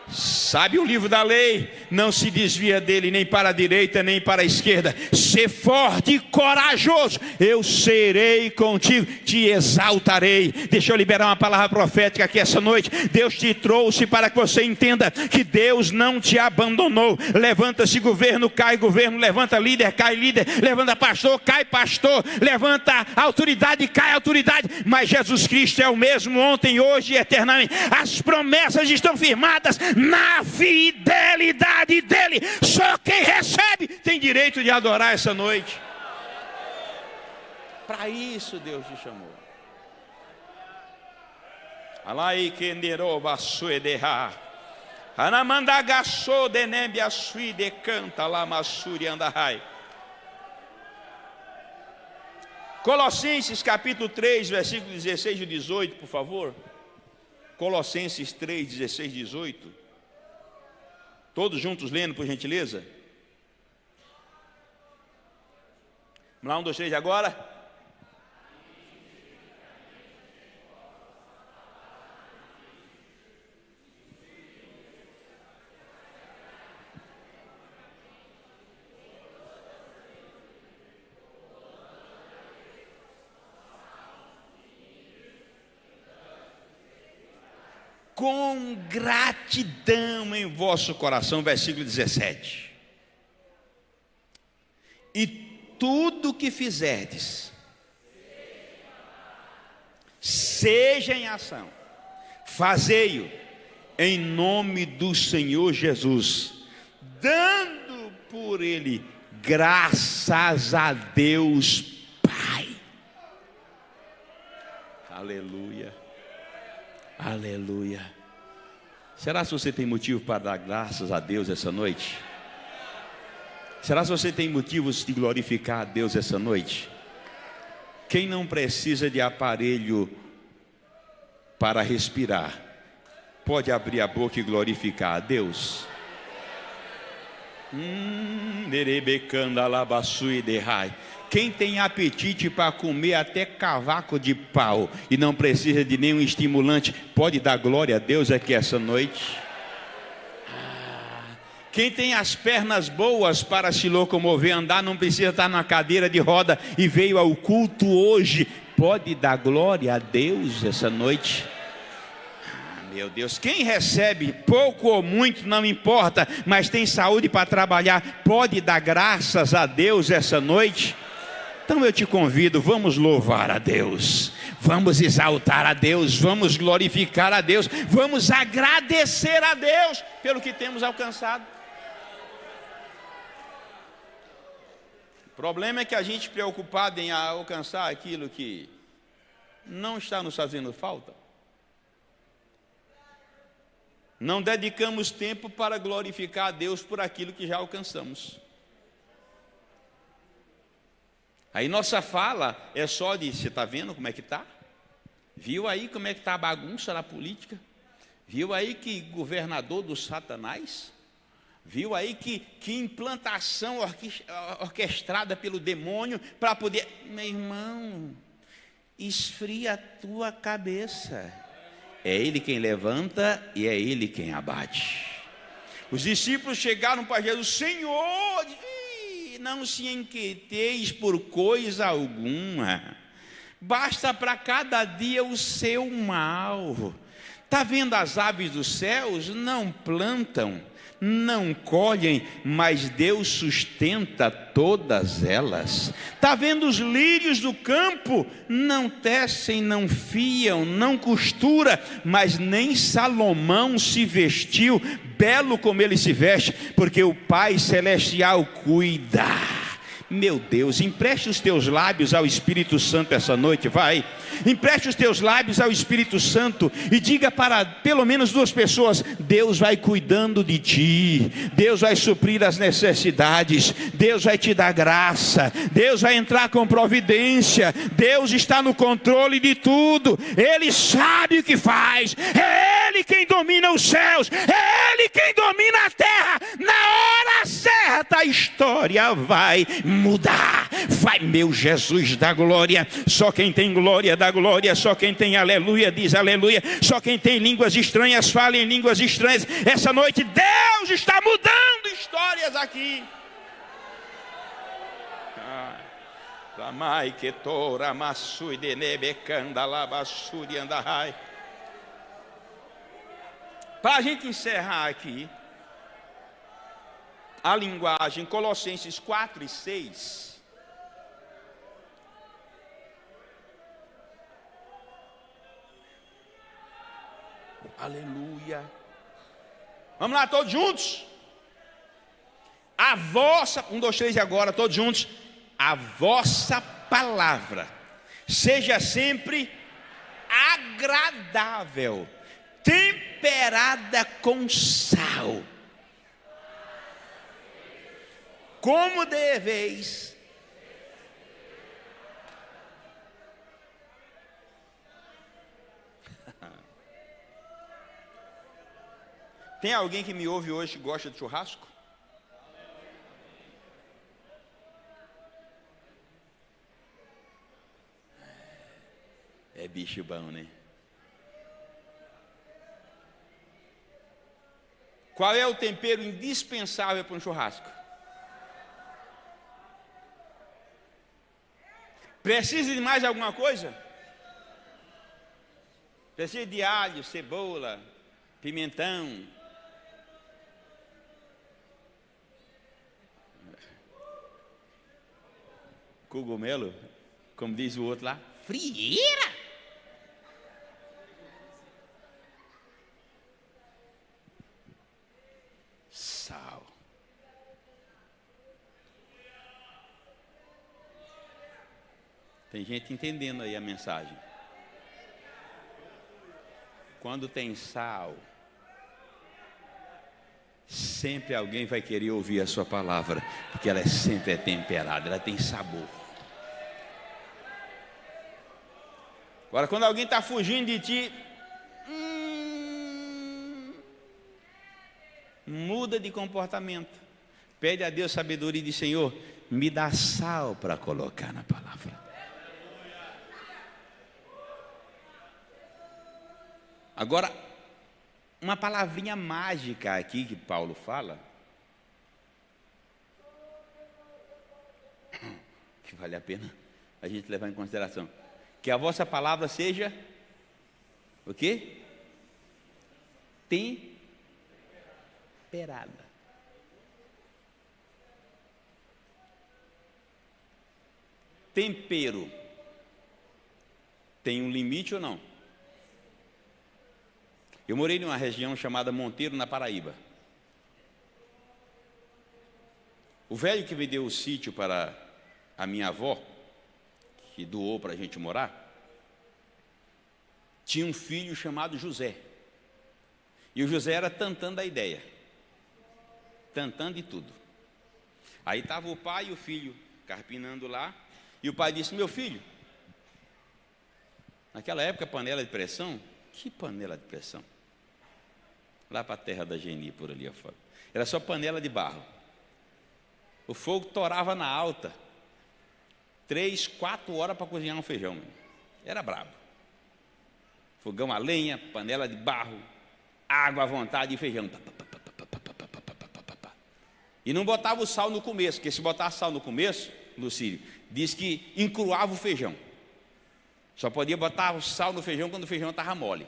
Sabe o livro da lei? Não se desvia dele nem para a direita nem para a esquerda. Ser forte e corajoso, eu serei contigo, te exaltarei. Deixa eu liberar uma palavra profética aqui essa noite. Deus te trouxe para que você entenda que Deus não te abandonou. Levanta-se governo, cai governo, levanta líder, cai líder, levanta pastor, cai pastor, levanta autoridade, cai autoridade. Mas Jesus Cristo é o mesmo ontem, hoje e eternamente. As promessas estão firmadas na fidelidade dele. Só quem recebe tem direito de adorar essa noite. Para isso Deus te chamou. Alai kenderova suedeha. Anamandagasso denembia suide canta lá masuri andahai. Colossenses capítulo 3, versículo 16 e 18, por favor. Colossenses 3, 16, 18. Todos juntos lendo, por gentileza. Vamos lá, 1, 2, 3, agora. Com gratidão em vosso coração, versículo 17. E tudo que fizerdes, seja em ação, fazei-o em nome do Senhor Jesus, dando por ele graças a Deus Pai. Aleluia. Aleluia. Será que você tem motivo para dar graças a Deus essa noite? Será que você tem motivos de glorificar a Deus essa noite? Quem não precisa de aparelho para respirar, pode abrir a boca e glorificar a Deus? Quem tem apetite para comer até cavaco de pau e não precisa de nenhum estimulante, pode dar glória a Deus aqui essa noite? Quem tem as pernas boas para se locomover, andar, não precisa estar na cadeira de roda e veio ao culto hoje, pode dar glória a Deus essa noite? Meu Deus, quem recebe pouco ou muito, não importa, mas tem saúde para trabalhar, pode dar graças a Deus essa noite? Então eu te convido, vamos louvar a Deus, vamos exaltar a Deus, vamos glorificar a Deus, vamos agradecer a Deus pelo que temos alcançado. O problema é que a gente preocupado em alcançar aquilo que não está nos fazendo falta, não dedicamos tempo para glorificar a Deus por aquilo que já alcançamos. Aí nossa fala é só de, você está vendo como é que está? Viu aí como é que está a bagunça na política? Viu aí que governador do Satanás? Viu aí que implantação orquestrada pelo demônio para poder... Meu irmão, esfria a tua cabeça. É Ele quem levanta e é Ele quem abate. Os discípulos chegaram para Jesus: Senhor, não se inquieteis por coisa alguma, basta para cada dia o seu mal. Está vendo as aves dos céus? Não plantam, não colhem, mas Deus sustenta todas elas. Está vendo os lírios do campo? Não tecem, não fiam, não costura, mas nem Salomão se vestiu belo como ele se veste, porque o Pai Celestial cuida. Meu Deus, empreste os teus lábios ao Espírito Santo essa noite, vai. Empreste os teus lábios ao Espírito Santo e diga para pelo menos 2 pessoas: Deus vai cuidando de ti, Deus vai suprir as necessidades, Deus vai te dar graça, Deus vai entrar com providência, Deus está no controle de tudo, Ele sabe o que faz, é Ele quem domina os céus, é Ele quem domina a terra. Na hora certa a história vai mudar. Vai, meu Jesus da glória. Só quem tem glória dá glória, só quem tem aleluia diz aleluia, só quem tem línguas estranhas fala em línguas estranhas. Essa noite Deus está mudando histórias aqui. Para a gente encerrar aqui a linguagem, Colossenses 4 e 6. Aleluia. Vamos lá, todos juntos? A vossa, 1, 2, 3 e agora, todos juntos. A vossa palavra seja sempre agradável, temperada com sal, como deveis Tem alguém que me ouve hoje que gosta de churrasco? É bicho bom, né? Qual é o tempero indispensável para um churrasco? Precisa de mais alguma coisa? Precisa de alho, cebola, pimentão. Cogumelo, como diz o outro lá, frieira. Sal. Tem gente entendendo aí a mensagem. Quando tem sal, sempre alguém vai querer ouvir a sua palavra, porque ela sempre é temperada, ela tem sabor. Agora, quando alguém está fugindo de ti, muda de comportamento. Pede a Deus sabedoria e diz: Senhor, me dá sal para colocar na palavra. Agora, uma palavrinha mágica aqui que Paulo fala, que vale a pena a gente levar em consideração, que a vossa palavra seja o quê? Temperada. Tempero tem um limite ou não? Eu morei numa região chamada Monteiro, na Paraíba. O velho que me deu o sítio para a minha avó, que doou para a gente morar, tinha um filho chamado José. E o José era tantã da ideia, tantã de tudo. Aí estava o pai e o filho carpinando lá, e o pai disse: meu filho, naquela época panela de pressão, que panela de pressão? Lá para a terra da Geni, por ali afora. Era só panela de barro. O fogo torava na alta. 3, 4 horas para cozinhar um feijão. Era brabo. Fogão a lenha, panela de barro, água à vontade e feijão. E não botava o sal no começo, porque se botar sal no começo, Lucílio, diz que encruava o feijão. Só podia botar o sal no feijão quando o feijão estava mole.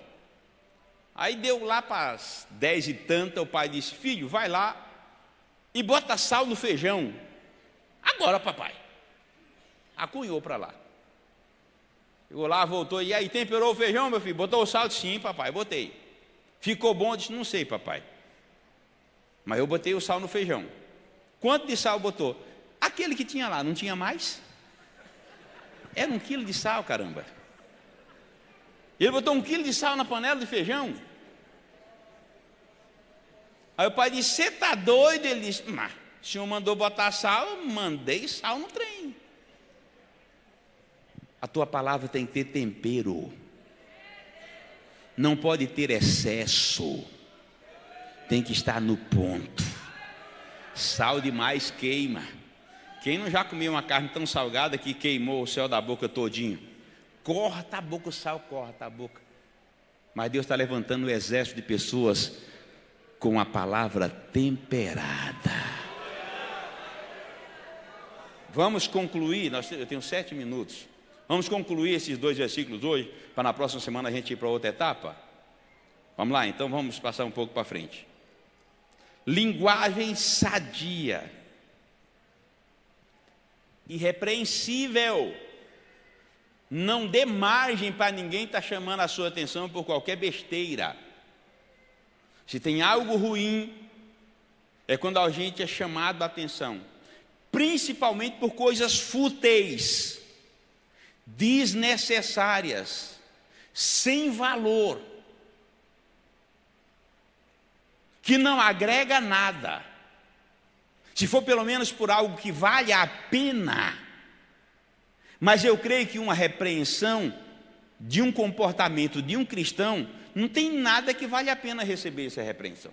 Aí deu lá para as 10 e tanta, o pai disse: filho, vai lá e bota sal no feijão. Agora, papai. Acunhou para lá. Chegou lá, voltou: e aí, temperou o feijão, meu filho? Botou o sal? Disse: sim, papai, botei. Ficou bom? Disse: não sei, papai, mas eu botei o sal no feijão. Quanto de sal botou? Aquele que tinha lá, não tinha mais? Era 1 quilo de sal, caramba. Ele botou 1 quilo de sal na panela de feijão. Aí o pai disse: você está doido? Ele disse: mas o senhor mandou botar sal, eu mandei sal no trem. A tua palavra tem que ter tempero, não pode ter excesso, tem que estar no ponto. Sal demais queima. Quem não já comeu uma carne tão salgada que queimou o céu da boca todinho? Corta a boca o sal, corta a boca. Mas Deus está levantando um exército de pessoas com a palavra temperada. Vamos concluir, eu tenho 7 minutos. Vamos concluir esses 2 versículos hoje, para na próxima semana a gente ir para outra etapa? Vamos lá, então vamos passar um pouco para frente. Linguagem sadia, irrepreensível. Não dê margem para ninguém estar chamando a sua atenção por qualquer besteira. Se tem algo ruim, é quando a gente é chamado a atenção, principalmente por coisas fúteis, desnecessárias, sem valor, que não agrega nada. Se for pelo menos por algo que vale a pena. Mas eu creio que uma repreensão de um comportamento de um cristão não tem nada que vale a pena receber essa repreensão.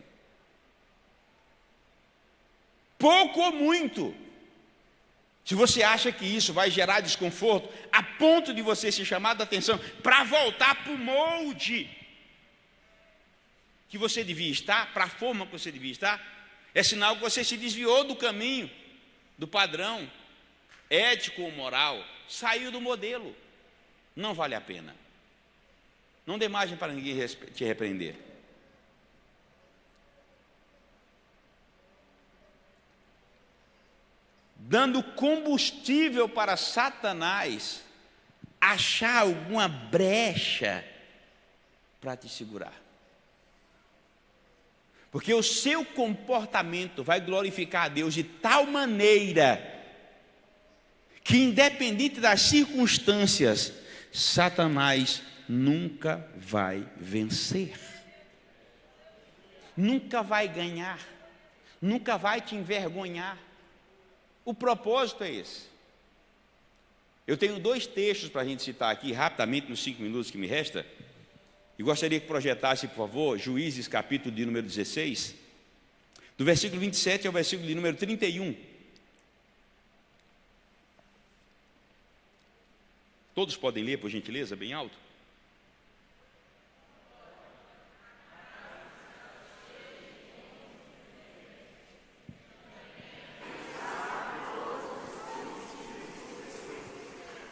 pouco ou muito. Se você acha que isso vai gerar desconforto, a ponto de você ser chamado a atenção para voltar para o molde que você devia estar, para a forma que você devia estar, é sinal que você se desviou do caminho, do padrão ético ou moral, saiu do modelo. Não vale a pena. Não dê margem para ninguém te repreender. Dando combustível para Satanás achar alguma brecha para te segurar. Porque o seu comportamento vai glorificar a Deus de tal maneira que, independente das circunstâncias, Satanás nunca vai vencer, nunca vai ganhar, nunca vai te envergonhar. O propósito é esse. Eu tenho 2 textos para a gente citar aqui, rapidamente, nos 5 minutos que me resta, e gostaria que projetasse, por favor, Juízes, capítulo de número 16, do versículo 27 ao versículo de número 31. Todos podem ler, por gentileza, bem alto?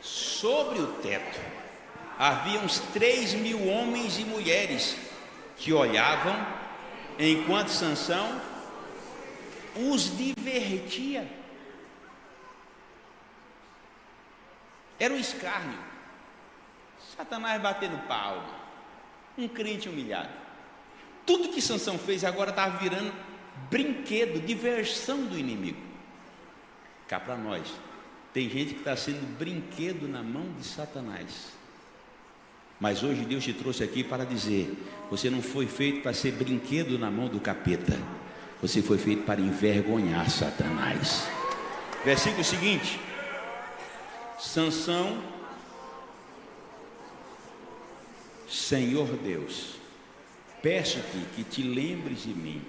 Sobre o teto havia uns 3.000 homens e mulheres que olhavam enquanto Sansão os divertia. Era um escárnio. Satanás batendo palma, um crente humilhado. Tudo que Sansão fez agora estava virando brinquedo, diversão do inimigo. Cá para nós, tem gente que está sendo brinquedo na mão de Satanás. Mas hoje Deus te trouxe aqui para dizer: você não foi feito para ser brinquedo na mão do capeta, você foi feito para envergonhar Satanás. Versículo seguinte: Sansão, Senhor Deus, peço-te que te lembres de mim,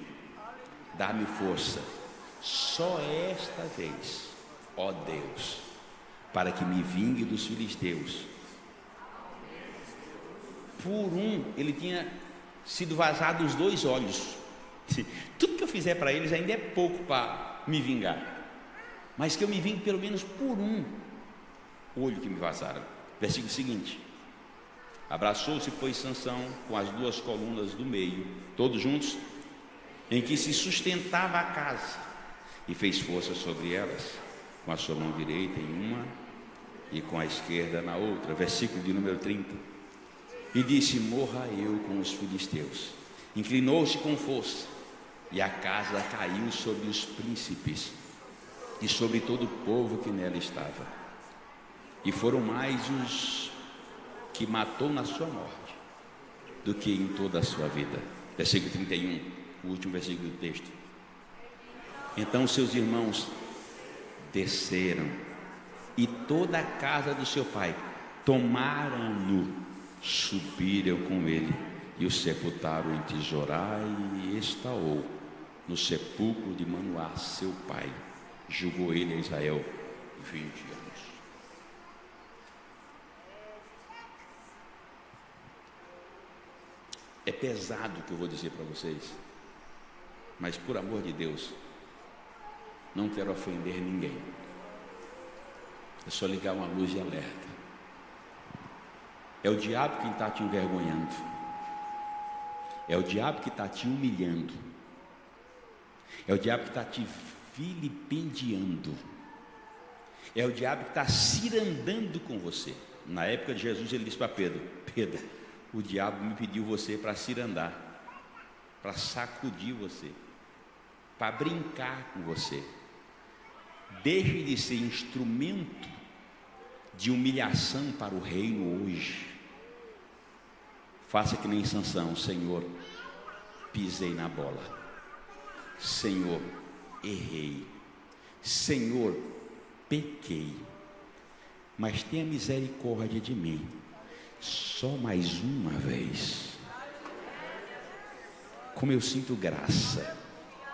dá-me força, só esta vez, ó Deus, para que me vingue dos filisteus. Por ele tinha sido vazado os 2 olhos. Tudo que eu fizer para eles ainda é pouco para me vingar, mas que eu me vingue pelo menos por um olho que me vazaram. Versículo seguinte: abraçou-se, pois, Sansão com as 2 colunas do meio, todos juntos, em que se sustentava a casa, e fez força sobre elas, com a sua mão direita em uma e com a esquerda na outra. Versículo de número 30. E disse: morra eu com os filisteus. Inclinou-se com força, e a casa caiu sobre os príncipes e sobre todo o povo que nela estava. E foram mais os que matou na sua morte do que em toda a sua vida. Versículo 31, o último versículo do texto. Então seus irmãos desceram, e toda a casa do seu pai tomaram-no, subiram com ele e o sepultaram em Tizorai, e estaou no sepulcro de Manoá, seu pai. Julgou ele a Israel 20 anos. É pesado o que eu vou dizer para vocês, mas por amor de Deus, não quero ofender ninguém. É só ligar uma luz de alerta. É o diabo quem está te envergonhando. É o diabo que está te humilhando. É o diabo que está te vilipendiando. É o diabo que está cirandando com você. Na época de Jesus, ele disse para Pedro: Pedro, o diabo me pediu você para cirandar, para sacudir você, para brincar com você. Deixe de ser instrumento de humilhação para o reino hoje. Faça que nem Sansão: Senhor, pisei na bola, Senhor, errei, Senhor, pequei, mas tenha misericórdia de mim, só mais uma vez. Como eu sinto graça,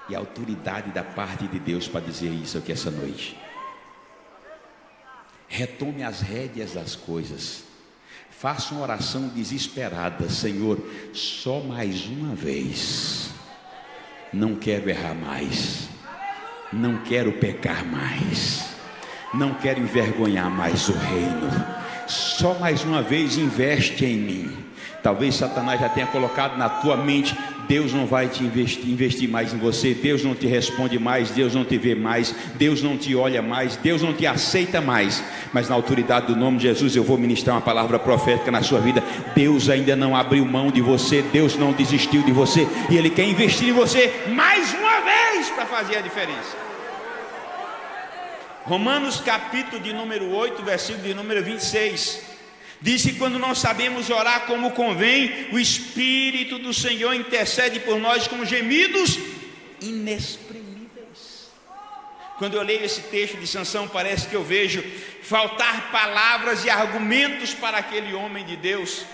e autoridade da parte de Deus para dizer isso aqui essa noite. Retome as rédeas das coisas. Faça uma oração desesperada: Senhor, só mais uma vez. Não quero errar mais. Não quero pecar mais. Não quero envergonhar mais o reino. Só mais uma vez investe em mim. Talvez Satanás já tenha colocado na tua mente: Deus não vai te investir mais em você, Deus não te responde mais, Deus não te vê mais, Deus não te olha mais, Deus não te aceita mais. Mas na autoridade do nome de Jesus eu vou ministrar uma palavra profética na sua vida. Deus ainda não abriu mão de você, Deus não desistiu de você, e Ele quer investir em você mais uma vez para fazer a diferença. Romanos capítulo de número 8, versículo de número 26, diz que quando não sabemos orar como convém, o Espírito do Senhor intercede por nós com gemidos inexprimíveis. Quando eu leio esse texto de Sansão, parece que eu vejo faltar palavras e argumentos para aquele homem de Deus,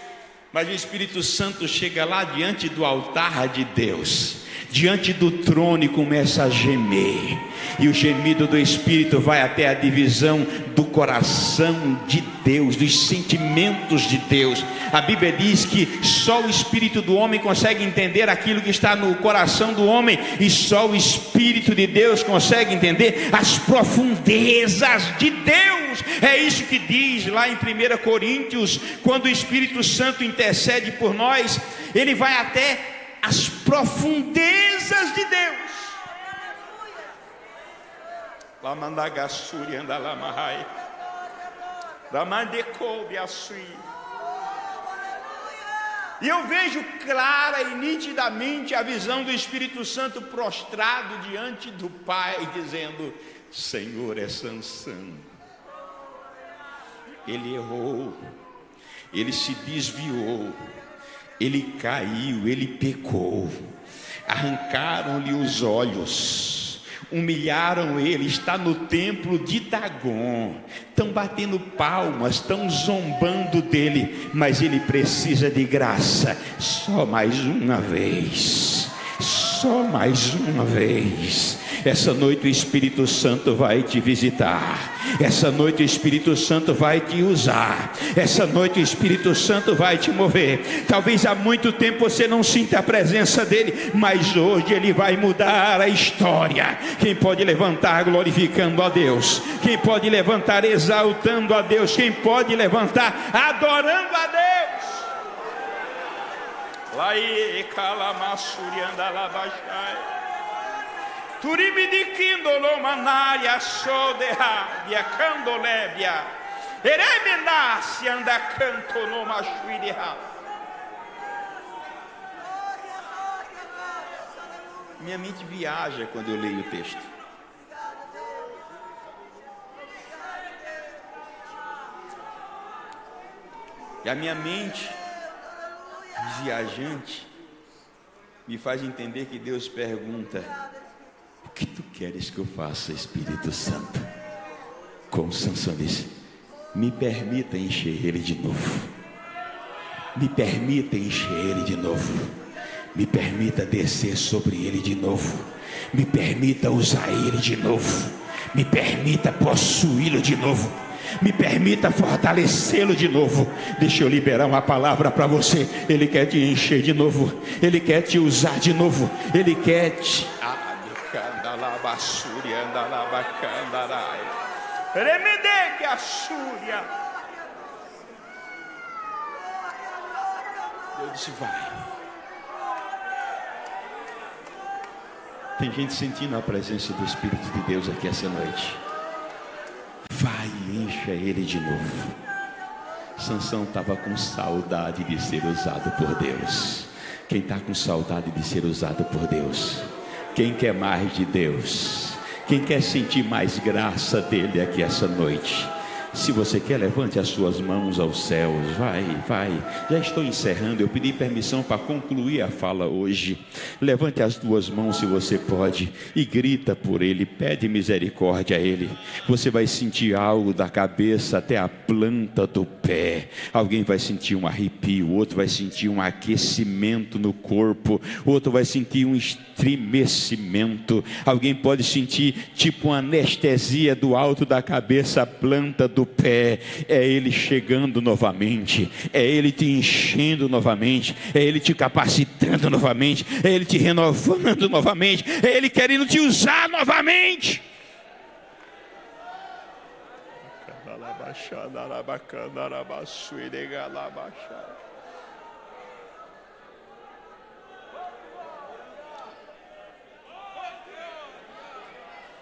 mas o Espírito Santo chega lá diante do altar de Deus, diante do trono, e começa a gemer, e o gemido do Espírito vai até a divisão do coração de Deus, dos sentimentos de Deus. A Bíblia diz que só o Espírito do homem consegue entender aquilo que está no coração do homem, e só o Espírito de Deus consegue entender as profundezas de Deus. É isso que diz lá em 1 Coríntios, quando o Espírito Santo intercede por nós, ele vai até as profundezas de Deus. E eu vejo clara e nitidamente a visão do Espírito Santo prostrado diante do Pai, dizendo: Senhor, é Sansão. Ele errou, ele se desviou, ele caiu, ele pecou. Arrancaram-lhe os olhos, humilharam ele, está no templo de Dagon, estão batendo palmas, estão zombando dele, mas ele precisa de graça. Só mais uma vez, só mais uma vez. Essa noite o Espírito Santo vai te visitar. Essa noite o Espírito Santo vai te usar. Essa noite o Espírito Santo vai te mover. Talvez há muito tempo você não sinta a presença dele, mas hoje ele vai mudar a história. Quem pode levantar glorificando a Deus? Quem pode levantar exaltando a Deus? Quem pode levantar adorando a Deus? Lai calamassuri andalabashai. Turimidiquindolo manaria sodeha via candolébia eremenassi anda canto no machuiriha. Minha mente viaja quando eu leio o texto. E a minha mente viajante me faz entender que Deus pergunta: o que tu queres que eu faça, Espírito Santo? Como Sansão disse: me permita encher ele de novo. Me permita encher ele de novo. Me permita descer sobre ele de novo. Me permita usar ele de novo. Me permita possuí-lo de novo. Me permita fortalecê-lo de novo. Deixa eu liberar uma palavra para você. Ele quer te encher de novo. Ele quer te usar de novo. Ele quer te... Eu disse: vai. Tem gente sentindo a presença do Espírito de Deus aqui essa noite. Vai e encha ele de novo. Sansão estava com saudade de ser usado por Deus. Quem está com saudade de ser usado por Deus? Quem quer mais de Deus? Quem quer sentir mais graça dele aqui essa noite? Se você quer, levante as suas mãos aos céus. Vai. Já estou encerrando. Eu pedi permissão para concluir a fala hoje. Levante as duas mãos se você pode e grita por ele. Pede misericórdia a ele. Você vai sentir algo da cabeça até a planta do pé. Alguém vai sentir um arrepio, outro vai sentir um aquecimento no corpo, outro vai sentir um estremecimento. Alguém pode sentir tipo uma anestesia do alto da cabeça à planta do pé. É ele chegando novamente, é ele te enchendo novamente, é ele te capacitando novamente, é ele te renovando novamente, é ele querendo te usar novamente.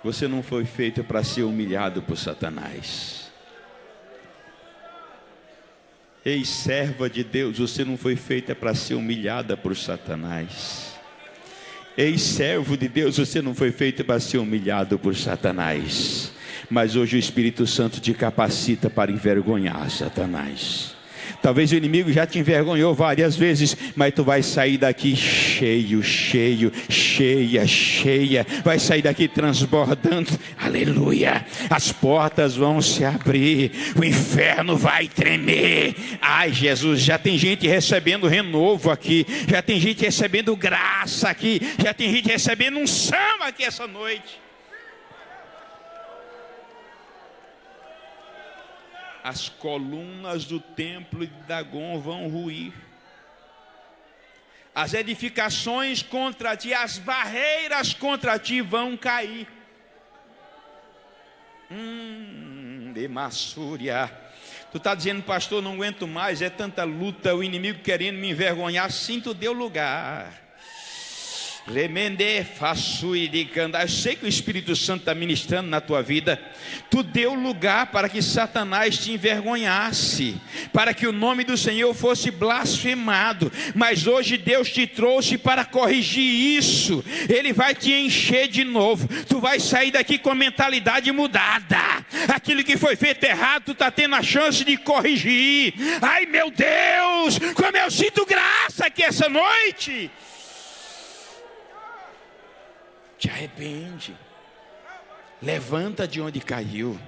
Você não foi feito para ser humilhado por Satanás. Ei, serva de Deus, você não foi feita para ser humilhada por Satanás. Ei, servo de Deus, você não foi feito para ser humilhado por Satanás. Mas hoje o Espírito Santo te capacita para envergonhar Satanás. Talvez o inimigo já te envergonhou várias vezes, mas tu vai sair daqui cheia, vai sair daqui transbordando, aleluia, as portas vão se abrir, o inferno vai tremer. Ai, Jesus, já tem gente recebendo renovo aqui, já tem gente recebendo graça aqui, já tem gente recebendo unção aqui essa noite. As colunas do templo de Dagon vão ruir. As edificações contra ti, as barreiras contra ti vão cair. De Massúria. Tu está dizendo, pastor, não aguento mais, é tanta luta, o inimigo querendo me envergonhar. Sim, tu deu lugar. Eu sei que o Espírito Santo está ministrando na tua vida. Tu deu lugar para que Satanás te envergonhasse, para que o nome do Senhor fosse blasfemado. Mas hoje Deus te trouxe para corrigir isso. Ele vai te encher de novo. Tu vai sair daqui com a mentalidade mudada. Aquilo que foi feito errado, tu está tendo a chance de corrigir. Ai, meu Deus, como eu sinto graça aqui essa noite. Te arrepende, levanta de onde caiu,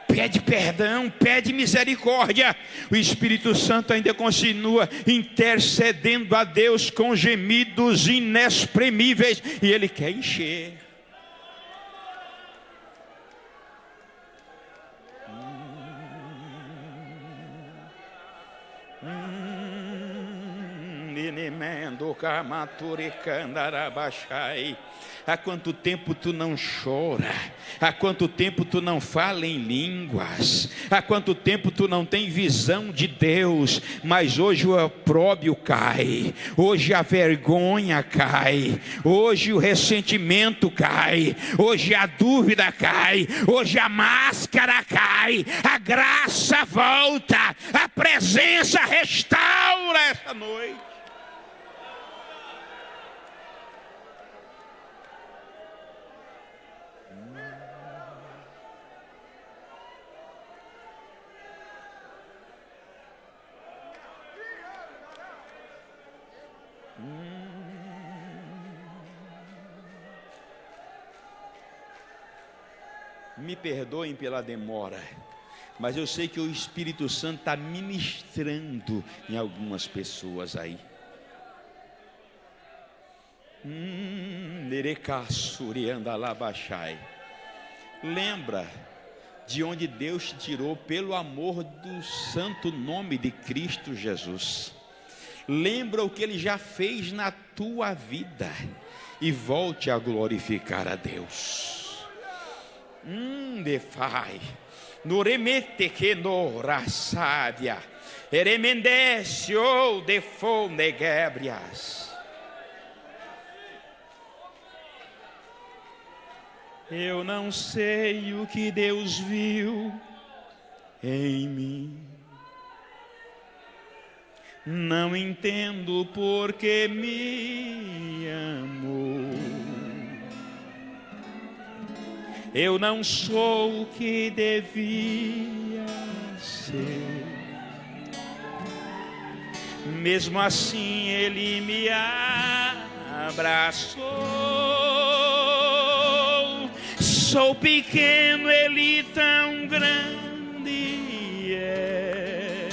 pede perdão, pede misericórdia. O Espírito Santo ainda continua intercedendo a Deus com gemidos inexprimíveis, e Ele quer encher. Há quanto tempo tu não chora? Há quanto tempo tu não fala em línguas? Há quanto tempo tu não tem visão de Deus? Mas hoje o opróbio cai, hoje a vergonha cai, hoje o ressentimento cai, hoje a dúvida cai, hoje a máscara cai, a graça volta, a presença restaura essa noite. Me perdoem pela demora, mas eu sei que o Espírito Santo está ministrando em algumas pessoas aí. Lembra de onde Deus te tirou pelo amor do santo nome de Cristo Jesus. Lembra o que Ele já fez na tua vida e volte a glorificar a Deus. Defai no remete que no rasádia eremendesio de fone gebrias. Eu não sei o que Deus viu em mim, não entendo porque me amou. Eu não sou o que devia nascer. Mesmo assim ele me abraçou. Sou pequeno, ele tão grande é.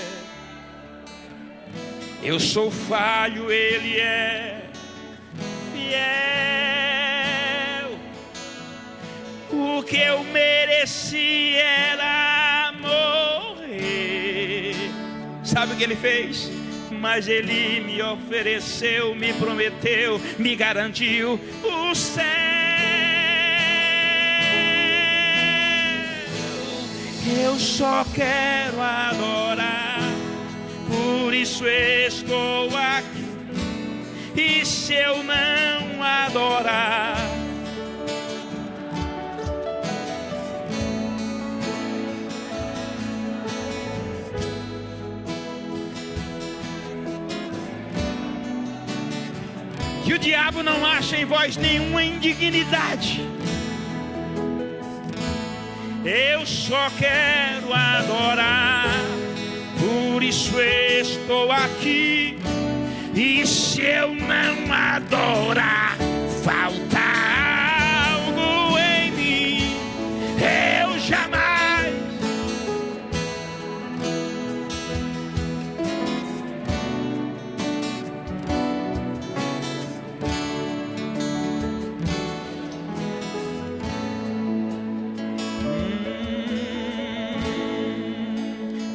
Eu sou falho, ele é fiel. O que eu mereci era morrer. Sabe o que ele fez? Mas ele me ofereceu, me prometeu, me garantiu o céu. Eu só quero adorar, por isso estou aqui. E se eu não adorar, que o diabo não acha em vós nenhuma indignidade. Eu só quero adorar, por isso estou aqui. E se eu não adorar, falta algo em mim. Eu jamais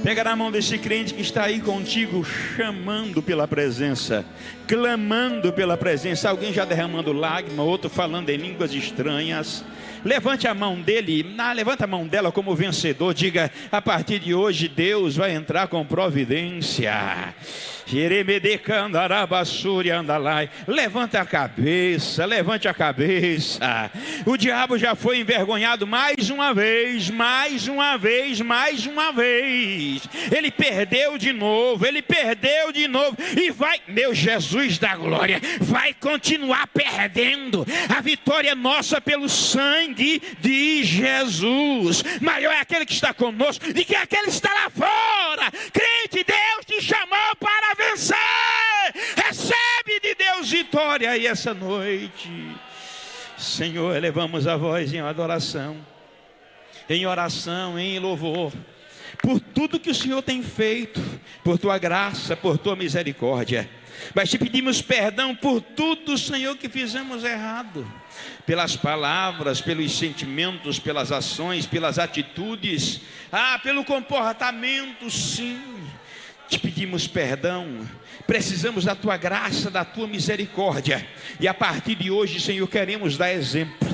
pega na mão desse crente que está aí contigo, chamando pela presença, clamando pela presença. Alguém já derramando lágrima, outro falando em línguas estranhas. Levante a mão dele, levanta a mão dela como vencedor. Diga: a partir de hoje Deus vai entrar com providência. Levanta a cabeça, levante a cabeça. O diabo já foi envergonhado mais uma vez, mais uma vez, mais uma vez. Ele perdeu de novo, ele perdeu de novo. E vai, meu Jesus da glória, vai continuar perdendo. A vitória é nossa pelo sangue de Jesus. Maior é aquele que está conosco do que aquele que está lá fora. Crente, Deus te chamou para vencer. Recebe de Deus vitória aí essa noite. Senhor, elevamos a voz em adoração, em oração, em louvor, por tudo que o Senhor tem feito, por tua graça, por tua misericórdia. Mas te pedimos perdão por tudo, Senhor, que fizemos errado, pelas palavras, pelos sentimentos, pelas ações, pelas atitudes, pelo comportamento, sim. Te pedimos perdão, precisamos da tua graça, da tua misericórdia. E a partir de hoje, Senhor, queremos dar exemplo.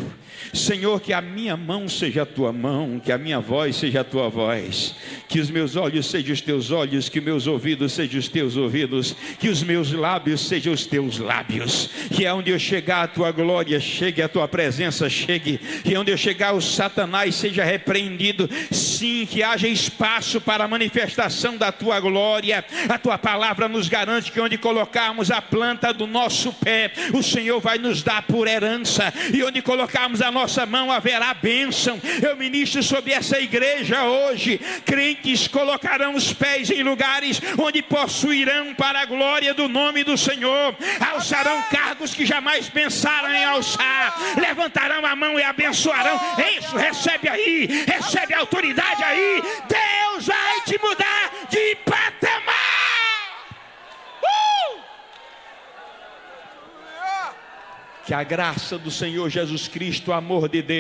Senhor, que a minha mão seja a tua mão, que a minha voz seja a tua voz, que os meus olhos sejam os teus olhos, que meus ouvidos sejam os teus ouvidos, que os meus lábios sejam os teus lábios, que aonde eu chegar a tua glória chegue, a tua presença chegue, que onde eu chegar o Satanás seja repreendido. Sim, que haja espaço para a manifestação da tua glória. A tua palavra nos garante que onde colocarmos a planta do nosso pé, o Senhor vai nos dar por herança, e onde colocarmos a nossa mão haverá bênção. Eu ministro sobre essa igreja hoje. Crentes colocarão os pés em lugares onde possuirão para a glória do nome do Senhor. Alçarão cargos que jamais pensaram em alçar. Levantarão a mão e abençoarão. Isso, recebe aí, recebe a autoridade aí. Deus vai te mudar de patamar. Que a graça do Senhor Jesus Cristo, o amor de Deus,